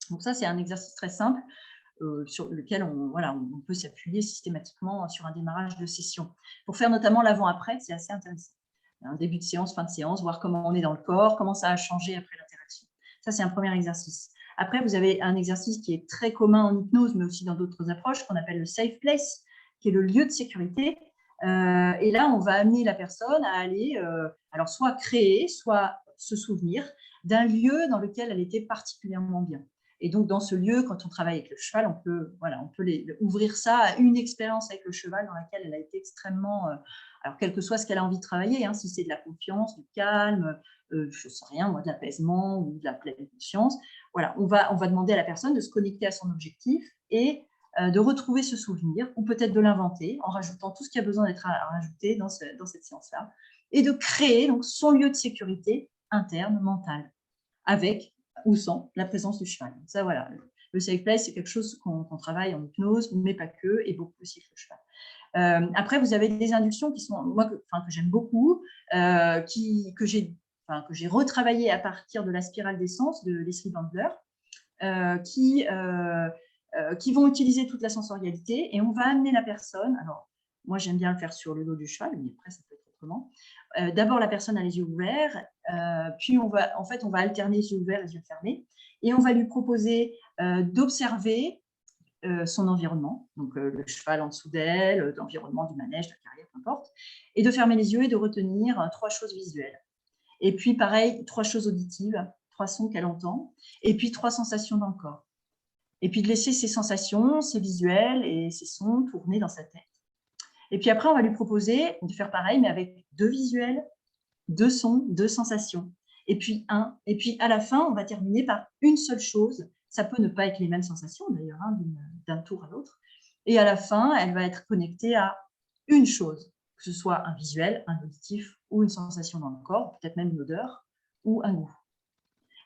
Donc ça, c'est un exercice très simple sur lequel on peut s'appuyer systématiquement sur un démarrage de session. Pour faire notamment l'avant-après, c'est assez intéressant. Un début de séance, fin de séance, voir comment on est dans le corps, comment ça a changé après l'interaction. Ça, c'est un premier exercice. Après, vous avez un exercice qui est très commun en hypnose, mais aussi dans d'autres approches, qu'on appelle le safe place, qui est le lieu de sécurité. Et là, on va amener la personne à aller, alors soit créer, soit se souvenir d'un lieu dans lequel elle était particulièrement bien. Et donc, dans ce lieu, quand on travaille avec le cheval, on peut ouvrir ça à une expérience avec le cheval dans laquelle elle a été extrêmement… alors, quel que soit ce qu'elle a envie de travailler, hein, si c'est de la confiance, du calme, je ne sais rien, moi, de l'apaisement ou de la pleine conscience, voilà, on va demander à la personne de se connecter à son objectif et de retrouver ce souvenir, ou peut-être de l'inventer en rajoutant tout ce qui a besoin d'être rajouté dans cette séance-là, et de créer donc son lieu de sécurité interne, mentale, avec ou sans la présence du cheval. Ça, voilà. Le safe place, c'est quelque chose qu'on travaille en hypnose, mais pas que, et beaucoup aussi avec le cheval. Après, vous avez des inductions qui sont, moi, que j'aime beaucoup, que j'ai retravaillé à partir de la spirale d'essence de Leslie Bandler, qui vont utiliser toute la sensorialité, et on va amener la personne. Alors, moi, j'aime bien le faire sur le dos du cheval, mais après, ça peut être autrement. D'abord, la personne a les yeux ouverts, puis on va alterner les yeux ouverts et les yeux fermés, et on va lui proposer d'observer son environnement, donc le cheval en dessous d'elle, l'environnement du manège, de la carrière, peu importe, et de fermer les yeux et de retenir 3 choses visuelles. Et puis, pareil, 3 choses auditives, 3 sons qu'elle entend, et puis 3 sensations dans le corps. Et puis de laisser ces sensations, ces visuels et ces sons tourner dans sa tête. Et puis après, on va lui proposer de faire pareil, mais avec 2 visuels, 2 sons, 2 sensations. Et puis à la fin, on va terminer par une seule chose. Ça peut ne pas être les mêmes sensations, d'ailleurs, hein, d'un tour à l'autre. Et à la fin, elle va être connectée à une chose, que ce soit un visuel, un auditif ou une sensation dans le corps, peut-être même une odeur ou un goût.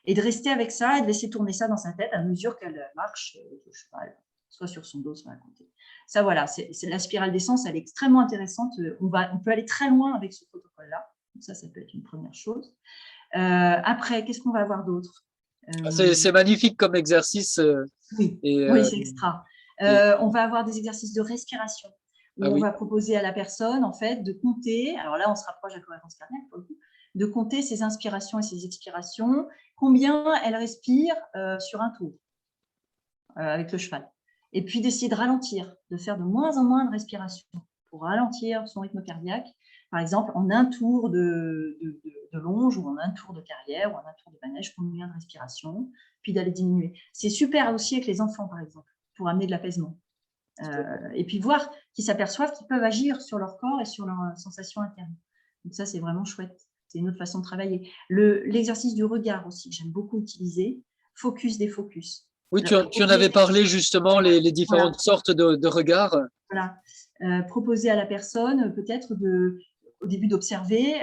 Et de rester avec ça et de laisser tourner ça dans sa tête à mesure qu'elle marche avec le cheval, soit sur son dos, soit à côté. Ça, voilà, c'est la spirale d'essence, elle est extrêmement intéressante. On peut aller très loin avec ce protocole-là. Ça peut être une première chose. Après, qu'est-ce qu'on va avoir d'autre? C'est magnifique comme exercice. Oui, c'est extra. On va avoir des exercices de respiration où on va proposer à la personne, en fait, de compter. Alors là, on se rapproche de la cohérence cardiaque, pour le coup, de compter ses inspirations et ses expirations, combien elle respire sur un tour avec le cheval. Et puis d'essayer de ralentir, de faire de moins en moins de respiration pour ralentir son rythme cardiaque. Par exemple, en un tour de longe ou en un tour de carrière ou en un tour de manège, combien de respiration, puis d'aller diminuer. C'est super aussi avec les enfants, par exemple, pour amener de l'apaisement. Et puis voir qu'ils s'aperçoivent qu'ils peuvent agir sur leur corps et sur leurs sensations internes. Donc ça, c'est vraiment chouette. C'est une autre façon de travailler. L'exercice du regard aussi, que j'aime beaucoup utiliser. Focus, défocus. Oui, tu en avais parlé justement, les différentes sortes de regards. Voilà. Proposer à la personne peut-être au début d'observer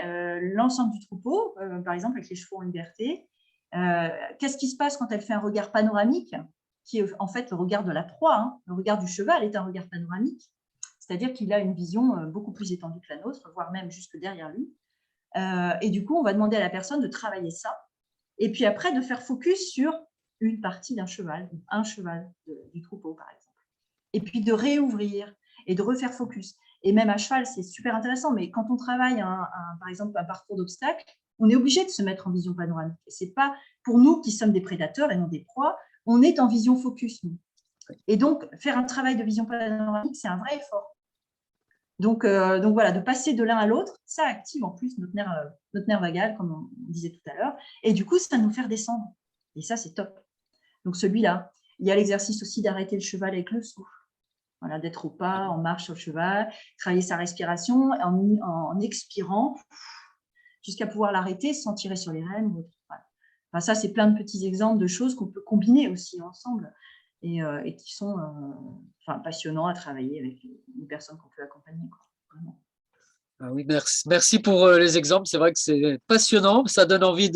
l'ensemble du troupeau, par exemple avec les chevaux en liberté. Qu'est-ce qui se passe quand elle fait un regard panoramique, qui est en fait le regard de la proie, hein. Le regard du cheval est un regard panoramique, c'est-à-dire qu'il a une vision beaucoup plus étendue que la nôtre, voire même jusque derrière lui. Et du coup, on va demander à la personne de travailler ça, et puis après de faire focus sur une partie d'un cheval, un cheval du troupeau, par exemple. Et puis de réouvrir et de refaire focus. Et même à cheval, c'est super intéressant, mais quand on travaille, par exemple, un parcours d'obstacles, on est obligé de se mettre en vision panoramique. Et ce n'est pas pour nous qui sommes des prédateurs et non des proies, on est en vision focus, nous. Et donc, faire un travail de vision panoramique, c'est un vrai effort. Donc voilà, de passer de l'un à l'autre, ça active en plus notre nerf vagal, comme on disait tout à l'heure, et du coup, ça va nous faire descendre. Et ça, c'est top. Donc celui-là, il y a l'exercice aussi d'arrêter le cheval avec le souffle. Voilà, d'être au pas, en marche sur le cheval, travailler sa respiration en expirant jusqu'à pouvoir l'arrêter sans tirer sur les rênes. Voilà. Enfin, ça, c'est plein de petits exemples de choses qu'on peut combiner aussi ensemble et qui sont passionnants à travailler avec les personnes qu'on peut accompagner. Vraiment. Ah oui, merci pour les exemples. C'est vrai que c'est passionnant. Ça donne envie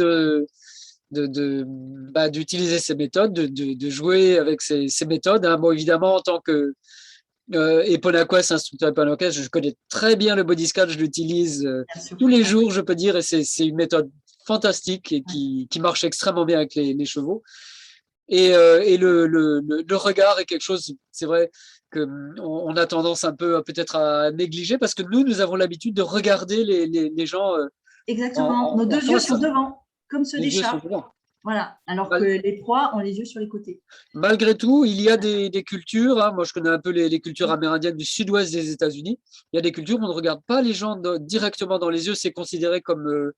d'utiliser ces méthodes, de jouer avec ces méthodes. Hein. Bon, évidemment, en tant que Eponaquest, instructeur Eponaquest, je connais très bien le body scan, je l'utilise tous les jours, je peux dire, et c'est une méthode fantastique et qui marche extrêmement bien avec les chevaux. Et le regard est quelque chose, c'est vrai, qu'on a tendance un peu peut-être à négliger parce que nous avons l'habitude de regarder les gens. Exactement, nos 2 yeux sur devant, comme ceux des chats. Voilà, alors que les proies ont les yeux sur les côtés. Malgré tout, il y a des cultures, hein, moi je connais un peu les cultures amérindiennes du sud-ouest des États-Unis, il y a des cultures où on ne regarde pas les gens directement dans les yeux, c'est considéré comme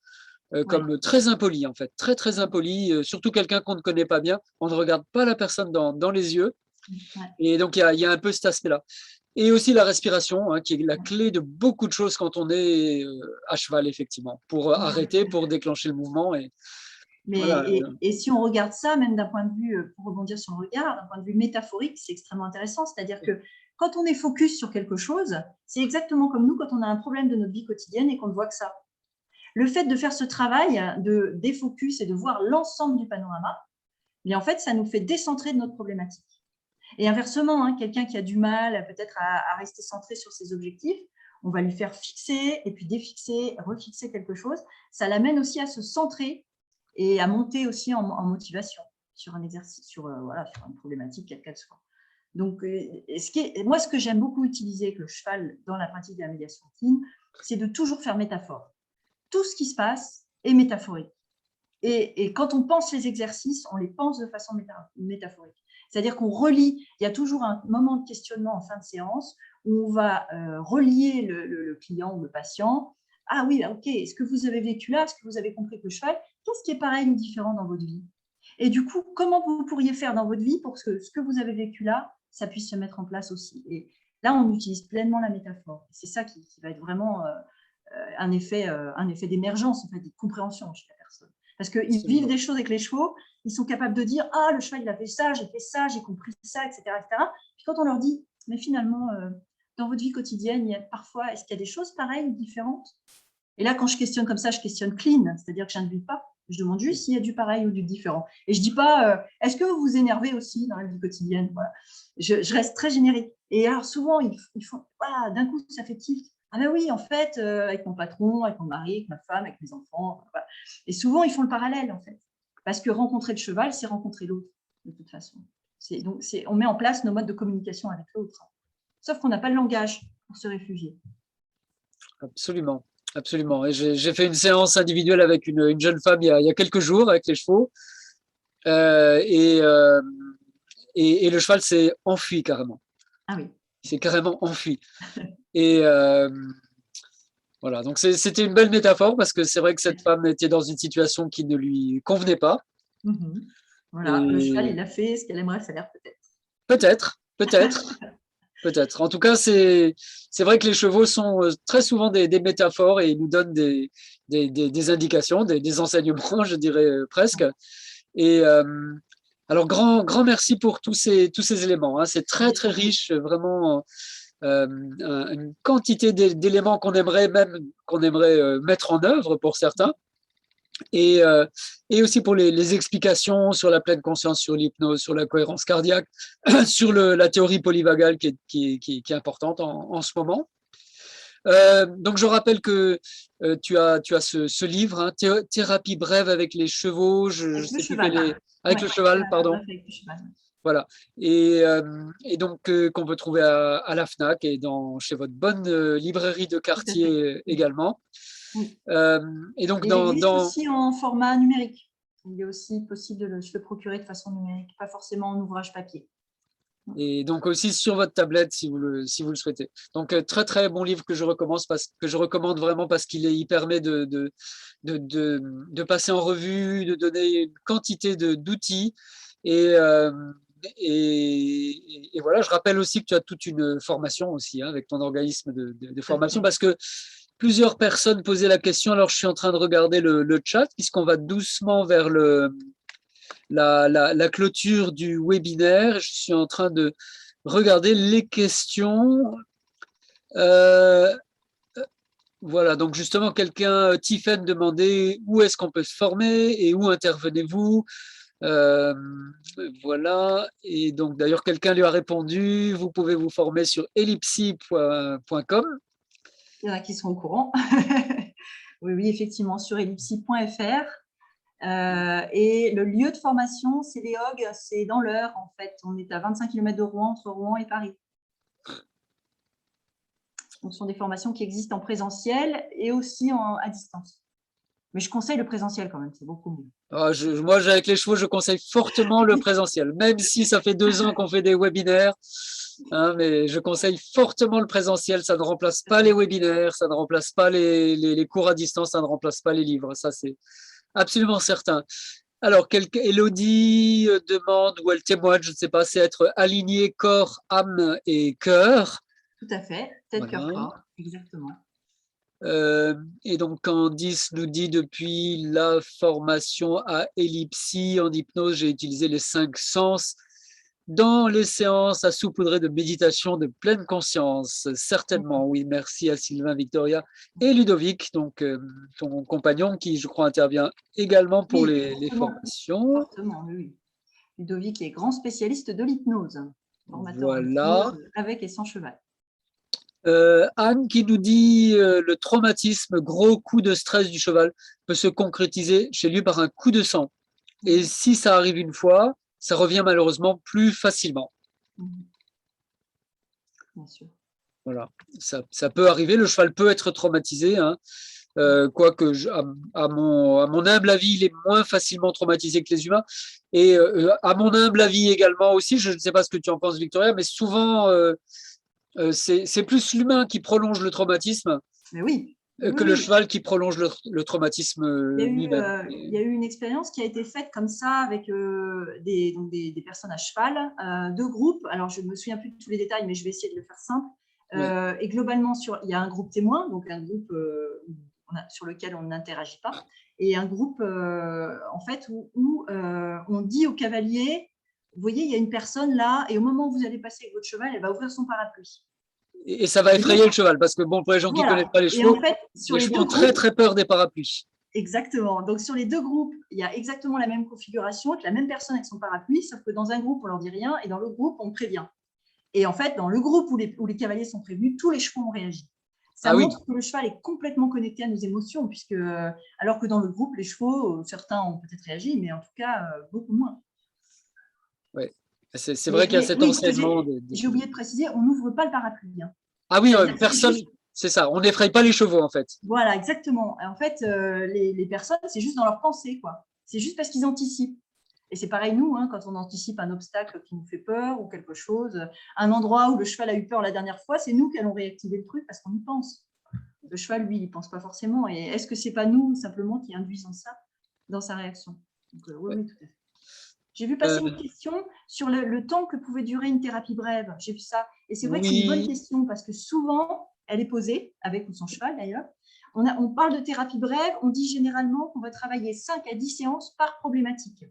Oui. comme très impoli, en fait, très, très impoli, surtout quelqu'un qu'on ne connaît pas bien. On ne regarde pas la personne dans les yeux. Ouais. Et donc, il y a un peu cet aspect-là. Et aussi la respiration, hein, qui est la clé de beaucoup de choses quand on est à cheval, effectivement, pour arrêter, pour déclencher le mouvement. Et Mais, voilà. et si on regarde ça, même d'un point de vue, pour rebondir sur le regard, d'un point de vue métaphorique, c'est extrêmement intéressant. C'est-à-dire que quand on est focus sur quelque chose, c'est exactement comme nous quand on a un problème de notre vie quotidienne et qu'on ne voit que ça. Le fait de faire ce travail de défocus et de voir l'ensemble du panorama, mais en fait, ça nous fait décentrer de notre problématique. Et inversement, hein, quelqu'un qui a du mal peut-être à rester centré sur ses objectifs, on va lui faire fixer et puis défixer, refixer quelque chose. Ça l'amène aussi à se centrer et à monter aussi en motivation sur un exercice, voilà, sur une problématique quelle qu'elle soit. Donc, moi, ce que j'aime beaucoup utiliser avec le cheval dans la pratique de la médiation fine, c'est de toujours faire métaphore. Tout ce qui se passe est métaphorique. Et quand on pense les exercices, on les pense de façon métaphorique. C'est-à-dire qu'on relie, il y a toujours un moment de questionnement en fin de séance où on va relier le client ou le patient. Ah oui, ok, est-ce que vous avez vécu là? Est-ce que vous avez compris que le cheval, qu'est-ce qui est pareil ou différent dans votre vie? Et du coup, comment vous pourriez faire dans votre vie pour que ce que vous avez vécu là, ça puisse se mettre en place aussi? Et là, on utilise pleinement la métaphore. C'est ça qui va être vraiment un effet d'émergence, en fait, de compréhension chez la personne. Parce qu'ils vivent des choses avec les chevaux, ils sont capables de dire « Ah, le cheval, il a fait ça, j'ai compris ça, etc. etc. » Puis quand on leur dit « Mais finalement, dans votre vie quotidienne, il y a parfois, est-ce qu'il y a des choses pareilles ou différentes ?» Et là, quand je questionne comme ça, je questionne clean, c'est-à-dire que je n'invite pas. Je demande juste s'il y a du pareil ou du différent. Et je ne dis pas est-ce que vous vous énervez aussi dans la vie quotidienne? Voilà. Je reste très générique. Et alors, souvent, ils font voilà, d'un coup, ça fait tilt. Ah ben oui, en fait, avec mon patron, avec mon mari, avec ma femme, avec mes enfants. Voilà. Et souvent, ils font le parallèle, en fait. Parce que rencontrer le cheval, c'est rencontrer l'autre, de toute façon. Donc, on met en place nos modes de communication avec l'autre. Sauf qu'on n'a pas le langage pour se réfugier. Absolument. Absolument. Et j'ai fait une séance individuelle avec une jeune femme il y a quelques jours avec les chevaux. Euh, et, euh, et le cheval s'est enfui carrément. Ah oui. Il s'est carrément enfui. Et voilà. Donc c'était une belle métaphore parce que c'est vrai que cette femme était dans une situation qui ne lui convenait pas. Voilà, le cheval, Et il a fait ce qu'elle aimerait faire peut-être. peut-être, peut-être. Peut-être. En tout cas, c'est vrai que les chevaux sont très souvent des métaphores et ils nous donnent des indications, des enseignements, je dirais presque. Et alors, grand merci pour tous ces éléments. Hein. C'est très, très riche, vraiment une quantité d'éléments qu'on aimerait mettre en œuvre pour certains. Et, et aussi pour les explications sur la pleine conscience, sur l'hypnose, sur la cohérence cardiaque, sur la théorie polyvagale qui est importante en ce moment. Donc je rappelle que tu as ce livre, hein, Thérapie brève avec les chevaux, je Avec le sais plus cheval. avec Ouais, le cheval, pardon. avec le cheval. Voilà. Et donc qu'on peut trouver à la FNAC et chez votre bonne librairie de Tout à fait. quartier également. Oui. Et donc Et il existe aussi en format numérique. Il est aussi possible de se le procurer de façon numérique, pas forcément en ouvrage papier. Et donc aussi sur votre tablette si vous le souhaitez. Donc très très bon livre que je recommande vraiment parce qu'il permet de passer en revue, de donner une quantité d'outils et, et voilà, je rappelle aussi que tu as toute une formation aussi hein, avec ton organisme de formation parce que plusieurs personnes posaient la question. Alors je suis en train de regarder le chat puisqu'on va doucement vers la clôture du webinaire. Je suis en train de regarder les questions. Voilà, donc justement, Tiffen demandait où est-ce qu'on peut se former et où intervenez-vous. Voilà, et donc d'ailleurs, quelqu'un lui a répondu, vous pouvez vous former sur ellipsi.com. Il y en a qui sont au courant. Oui, effectivement, sur ellipsi.fr. Et le lieu de formation, c'est les Hogues, c'est dans l'Eure en fait. On est à 25 km de Rouen, entre Rouen et Paris. Donc, ce sont des formations qui existent en présentiel et aussi à distance. Mais je conseille le présentiel quand même, c'est beaucoup mieux. Moi, avec les chevaux, je conseille fortement le présentiel, même si ça fait 2 ans qu'on fait des webinaires. Hein, mais je conseille fortement le présentiel. Ça ne remplace pas les webinaires, ça ne remplace pas les cours à distance, ça ne remplace pas les livres. Ça, c'est absolument certain. Alors, Elodie demande ou elle témoigne, je ne sais pas, c'est être aligné corps, âme et cœur. Tout à fait, tête, cœur, Voilà. corps, exactement. Et donc, Candice nous dit depuis la formation à Ellipsi en hypnose, j'ai utilisé les 5 sens dans les séances à saupoudrer de méditation de pleine conscience. Certainement, oui. Merci à Sylvain, Victoria et Ludovic, donc ton compagnon qui, je crois, intervient également pour Oui, les formations. Fortement, oui. Ludovic est grand spécialiste de l'hypnose, formateur en Voilà. hypnose avec et sans cheval. Anne qui nous dit le traumatisme, gros coup de stress du cheval, peut se concrétiser chez lui par un coup de sang. Et si ça arrive une fois, ça revient malheureusement plus facilement. Bien sûr. Voilà, ça peut arriver. Le cheval peut être traumatisé, hein. Quoique, à mon humble avis, il est moins facilement traumatisé que les humains. Et à mon humble avis également aussi, je ne sais pas ce que tu en penses, Victoria, mais souvent, c'est plus l'humain qui prolonge le traumatisme Mais oui. que le cheval qui prolonge le traumatisme lui-même. Il y a eu une expérience qui a été faite comme ça avec des personnes à cheval, 2 groupes. Alors, je ne me souviens plus de tous les détails, mais je vais essayer de le faire simple. Et globalement, il y a un groupe témoin, donc un groupe sur lequel on n'interagit pas, et un groupe en fait où on dit au cavalier, vous voyez, il y a une personne là, et au moment où vous allez passer avec votre cheval, elle va ouvrir son parapluie. Et ça va effrayer le cheval, parce que bon, pour les gens qui ne connaissent pas les chevaux, en fait, les chevaux ont très très peur des parapluies. Exactement. Donc, sur les 2 groupes, il y a exactement la même configuration, avec la même personne avec son parapluie, sauf que dans un groupe, on leur dit rien, et dans l'autre groupe, on prévient. Et en fait, dans le groupe où les cavaliers sont prévenus, tous les chevaux ont réagi. Ça montre que le cheval est complètement connecté à nos émotions, puisque, alors que dans le groupe, les chevaux, certains ont peut-être réagi, mais en tout cas, beaucoup moins. Oui, c'est vrai qu'il y a cet enseignement. J'ai oublié de préciser, on n'ouvre pas le parapluie. Hein. Ah oui, personne, c'est ça, on n'effraie pas les chevaux en fait. Voilà, exactement. En fait, les personnes, c'est juste dans leur pensée, quoi. C'est juste parce qu'ils anticipent. Et c'est pareil, nous, hein, quand on anticipe un obstacle qui nous fait peur ou quelque chose, un endroit où le cheval a eu peur la dernière fois, c'est nous qui allons réactiver le truc parce qu'on y pense. Le cheval, lui, il ne pense pas forcément. Et est-ce que ce n'est pas nous, simplement, qui induisons ça dans sa réaction? Donc, oui, tout à fait. J'ai vu passer une question sur le temps que pouvait durer une thérapie brève. J'ai vu ça. Et c'est vrai que c'est une bonne question parce que souvent, elle est posée, avec ou sans cheval d'ailleurs. On parle de thérapie brève, on dit généralement qu'on va travailler 5 à 10 séances par problématique.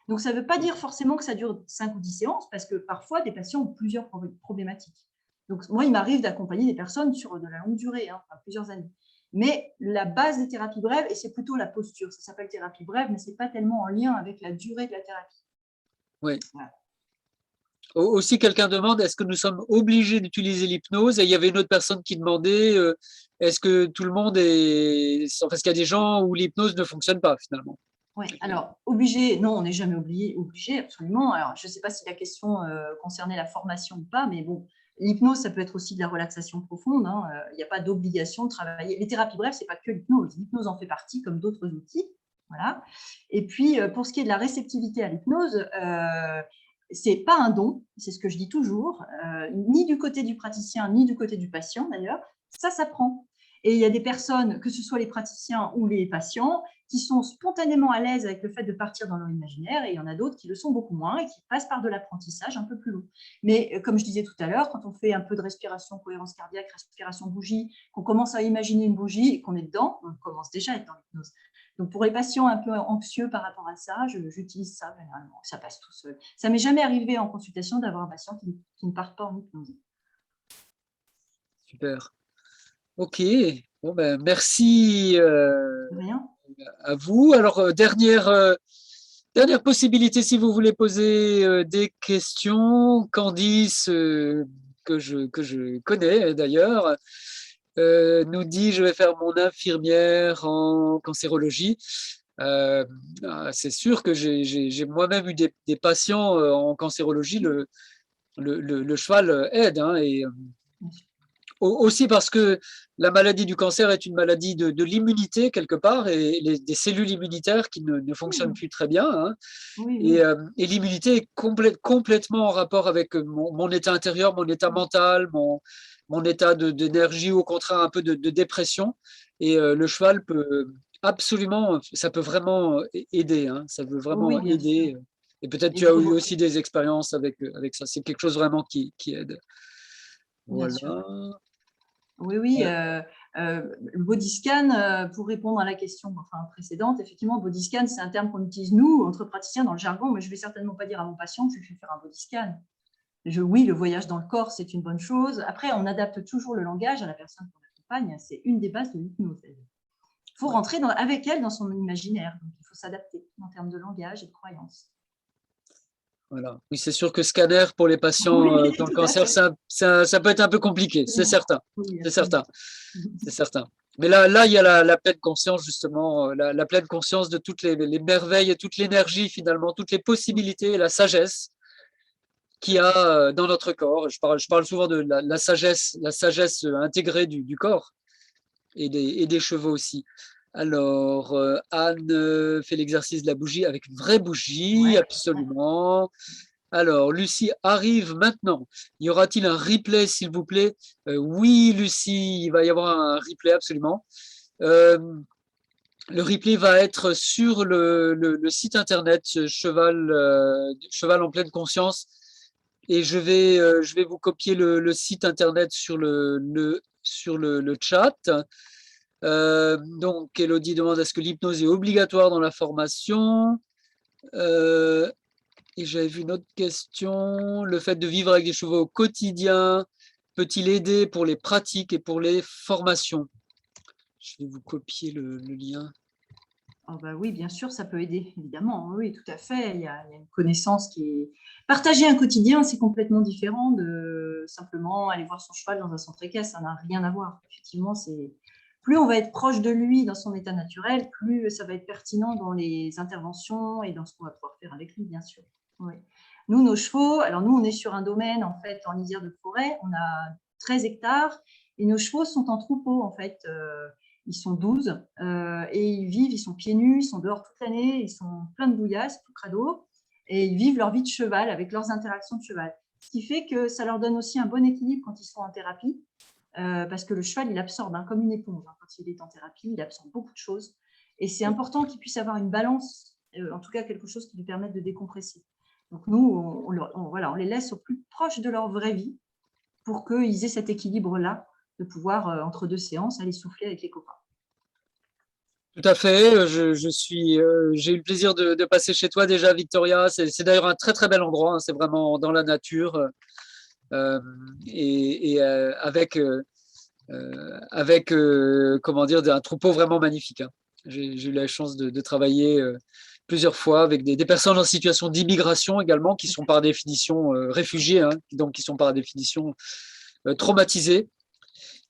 Donc, ça ne veut pas dire forcément que ça dure 5 ou 10 séances, parce que parfois, des patients ont plusieurs problématiques. Donc, moi, il m'arrive d'accompagner des personnes sur de la longue durée, hein, plusieurs années. Mais la base des thérapies brèves, et c'est plutôt la posture, ça s'appelle thérapie brève, mais ce n'est pas tellement en lien avec la durée de la thérapie. Oui. Voilà. Aussi, quelqu'un demande, est-ce que nous sommes obligés d'utiliser l'hypnose? Et il y avait une autre personne qui demandait, est-ce que tout le monde est... Parce qu'il y a des gens où l'hypnose ne fonctionne pas, finalement. Oui, alors, obligé, non, on n'est jamais obligé, absolument. Alors, je ne sais pas si la question concernait la formation ou pas, mais bon, l'hypnose, ça peut être aussi de la relaxation profonde. Hein. Il n'y a pas d'obligation de travailler. Les thérapies brèves, ce n'est pas que l'hypnose. L'hypnose en fait partie, comme d'autres outils. Voilà. Et puis, pour ce qui est de la réceptivité à l'hypnose, ce n'est pas un don, c'est ce que je dis toujours, ni du côté du praticien, ni du côté du patient d'ailleurs. Ça s'apprend. Et il y a des personnes, que ce soit les praticiens ou les patients, qui sont spontanément à l'aise avec le fait de partir dans leur imaginaire, et il y en a d'autres qui le sont beaucoup moins et qui passent par de l'apprentissage un peu plus long. Mais comme je disais tout à l'heure, quand on fait un peu de respiration, cohérence cardiaque, respiration bougie, qu'on commence à imaginer une bougie et qu'on est dedans, on commence déjà à être dans l'hypnose. Donc, pour les patients un peu anxieux par rapport à ça, j'utilise ça généralement. Ça passe tout seul. Ça ne m'est jamais arrivé en consultation d'avoir un patient qui ne part pas en hypnose. Super. Ok. Bon, ben, merci à vous. Alors, dernière possibilité, si vous voulez poser des questions. Candice, que je connais d'ailleurs, nous dit, je vais faire mon infirmière en cancérologie. C'est sûr que j'ai moi-même eu des patients en cancérologie. Le cheval aide, hein, et Aussi parce que la maladie du cancer est une maladie de l'immunité quelque part et des cellules immunitaires qui ne fonctionnent Oui, plus très bien, hein. oui, oui. Et l'immunité est complètement en rapport avec mon état intérieur, mon état mental, mon état d'énergie ou au contraire un peu de dépression. Et le cheval peut absolument, ça peut vraiment aider, hein, ça peut Oui, vraiment bien sûr. aider. Et peut-être Et tu as eu aussi des expériences avec ça. C'est quelque chose vraiment qui aide. bien sûr. Voilà. Oui, oui, Euh, le body scan, pour répondre à la question, enfin, précédente, effectivement, body scan, c'est un terme qu'on utilise nous, entre praticiens, dans le jargon, mais je ne vais certainement pas dire à mon patient que je lui fais faire un body scan. Oui, le voyage dans le corps, c'est une bonne chose. Après, on adapte toujours le langage à la personne qu'on accompagne. C'est une des bases de l'hypnose. Il faut ouais. rentrer avec elle dans son imaginaire. Donc, il faut s'adapter en termes de langage et de croyances. Voilà. Oui, c'est sûr que scanner pour les patients Oui, qui ont le tout à cancer, fait. ça peut être un peu compliqué, c'est certain. Oui, C'est absolument. certain. C'est certain. Mais là, il y a la pleine conscience, justement, la pleine conscience de toutes les merveilles et toute l'énergie, finalement, toutes les possibilités et la sagesse qu'il y a dans notre corps. Je parle souvent de la sagesse intégrée du corps et des chevaux aussi. Alors, Anne fait l'exercice de la bougie avec une vraie bougie, Ouais, ouais. absolument. Alors, Lucie arrive maintenant. Y aura-t-il un replay, s'il vous plaît? Oui, Lucie, il va y avoir un replay, absolument. Euh, le replay va être sur le site internet Cheval en pleine conscience. Et je vais vous copier le site internet sur le chat. Donc, Elodie demande est-ce que l'hypnose est obligatoire dans la formation? Euh, Et j'avais vu une autre question. Le fait de vivre avec des chevaux au quotidien peut-il aider pour les pratiques et pour les formations? Je vais vous copier le lien. Oh bah oui, bien sûr, ça peut aider, évidemment. Oui, tout à fait. Il y a une connaissance qui est… Partager un quotidien, c'est complètement différent de simplement aller voir son cheval dans un centre équestre. Ça n'a rien à voir. Effectivement, c'est… Plus on va être proche de lui dans son état naturel, plus ça va être pertinent dans les interventions et dans ce qu'on va pouvoir faire avec lui, bien sûr. Oui. Nous, nos chevaux, alors nous, on est sur un domaine, en fait, en lisière de forêt. On a 13 hectares et nos chevaux sont en troupeau, en fait. Ils sont 12 et ils vivent, ils sont pieds nus, ils sont dehors toute l'année, ils sont pleins de bouillasse, tout crado, et ils vivent leur vie de cheval avec leurs interactions de cheval. Ce qui fait que ça leur donne aussi un bon équilibre quand ils sont en thérapie, parce que le cheval, il absorbe comme une éponge. Quand il est en thérapie, il absorbe beaucoup de choses. Et c'est important qu'il puisse avoir une balance, en tout cas quelque chose qui lui permette de décompresser. Donc nous, voilà, on les laisse au plus proche de leur vraie vie pour qu'ils aient cet équilibre-là de pouvoir, entre deux séances, aller souffler avec les copains. Tout à fait. J'ai eu le plaisir de passer chez toi déjà, Victoria. C'est d'ailleurs un très très bel endroit, hein. C'est vraiment dans la nature avec comment dire un troupeau vraiment magnifique, hein. J'ai eu la chance de travailler plusieurs fois avec des personnes en situation d'immigration également, qui sont par définition réfugiés, hein, donc qui sont par définition traumatisés,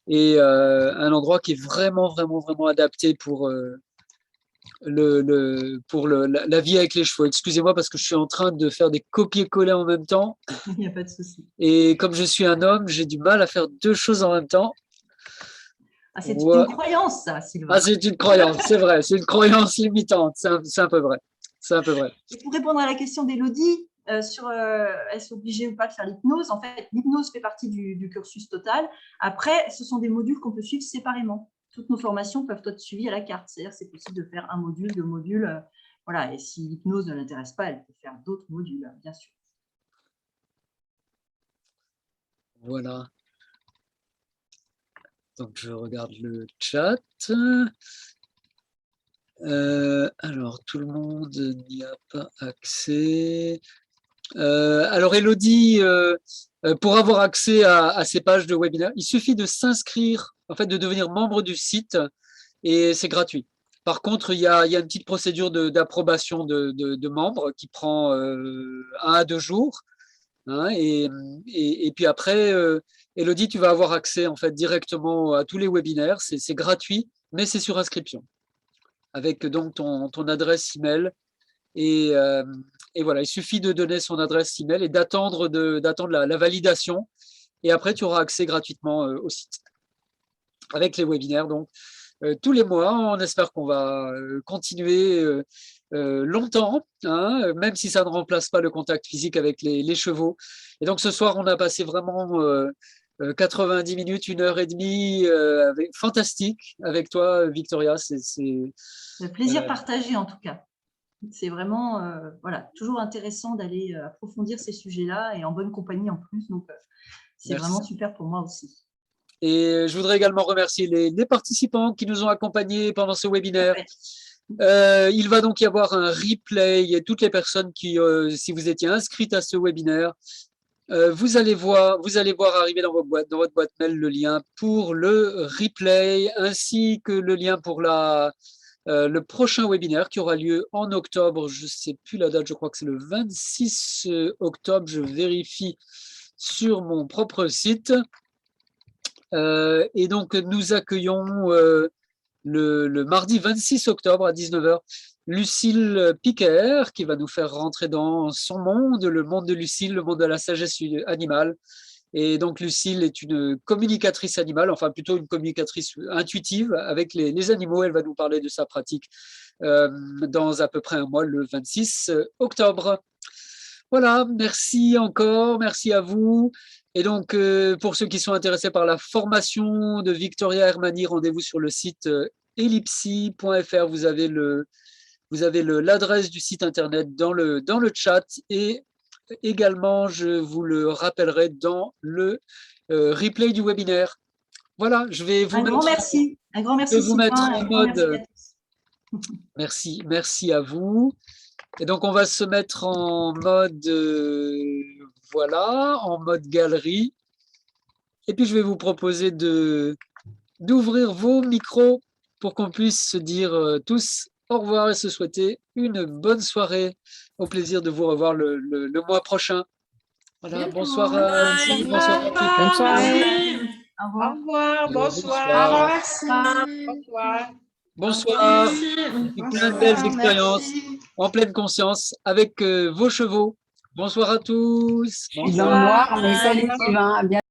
et un endroit qui est vraiment adapté pour la vie avec les chevaux. Excusez-moi parce que je suis en train de faire des copier-coller en même temps, Il n'y a pas de souci. et comme je suis un homme, j'ai du mal à faire deux choses en même temps. Ah, c'est Ouais. une croyance, ça, Ah, Sylvain. c'est une croyance, c'est vrai, c'est une croyance limitante, c'est un peu vrai. C'est un peu vrai. Et pour répondre à la question d'Élodie, sur est-ce obligé ou pas de faire l'hypnose, en fait, l'hypnose fait partie du cursus total. Après, ce sont des modules qu'on peut suivre séparément. Toutes nos formations peuvent être suivies à la carte. C'est-à-dire c'est possible de faire un module, deux modules. Voilà. Et si l'hypnose ne l'intéresse pas, elle peut faire d'autres modules, bien sûr. Voilà. Donc, je regarde le chat. Alors, tout le monde n'y a pas accès. Alors, Elodie, pour avoir accès à ces pages de webinaire, il suffit de s'inscrire, en fait, de devenir membre du site et c'est gratuit. Par contre, il y a une petite procédure d'approbation de membres qui prend 1 à 2 jours, hein, et puis après, Elodie, tu vas avoir accès en fait directement à tous les webinaires. C'est gratuit, mais c'est sur inscription, avec donc ton adresse email. Et, euh, et voilà, il suffit de donner son adresse email et d'attendre la validation. Et après, tu auras accès gratuitement au site avec les webinaires. Donc, tous les mois, on espère qu'on va continuer longtemps, hein, même si ça ne remplace pas le contact physique avec les chevaux. Et donc, ce soir, on a passé vraiment 90 minutes, 1 heure et demie, fantastique avec toi, Victoria. Le plaisir partagé, en tout cas. C'est vraiment voilà, toujours intéressant d'aller approfondir ces sujets-là et en bonne compagnie en plus. Donc, c'est vraiment super pour moi aussi. Et je voudrais également remercier les participants qui nous ont accompagnés pendant ce webinaire. Il va donc y avoir un replay. Et toutes les personnes qui, si vous étiez inscrites à ce webinaire, vous allez voir arriver dans votre boîte mail le lien pour le replay ainsi que le lien pour le prochain webinaire qui aura lieu en octobre. Je ne sais plus la date, je crois que c'est le 26 octobre. Je vérifie sur mon propre site. Et donc, nous accueillons le mardi 26 octobre à 19h Lucille Piquer qui va nous faire rentrer dans son monde, le monde de Lucille, le monde de la sagesse animale. Et donc, Lucille est une communicatrice animale, enfin plutôt une communicatrice intuitive avec les animaux. Elle va nous parler de sa pratique dans à peu près un mois, le 26 octobre. Voilà, merci encore, merci à vous. Et donc, pour ceux qui sont intéressés par la formation de Victoria Hermani, rendez-vous sur le site ellipsi.fr. Vous avez l'adresse du site internet dans le chat et également, je vous le rappellerai dans le replay du webinaire. Voilà, je vais vous mettre. Un grand merci, En mode. Merci à vous. Et donc, on va se mettre en mode, voilà, en mode galerie. Et puis, je vais vous proposer d'ouvrir vos micros pour qu'on puisse se dire tous au revoir et se souhaiter une bonne soirée. Au plaisir de vous revoir le mois prochain. Voilà, bonsoir à Annecy, bonsoir à tous. Bonne soirée. Au revoir. Au revoir, bonsoir. Bonsoir. Bonsoir. Plein de belles expériences en pleine conscience avec vos chevaux. Bonsoir à tous. Bonsoir. Salut Sylvain, à bientôt.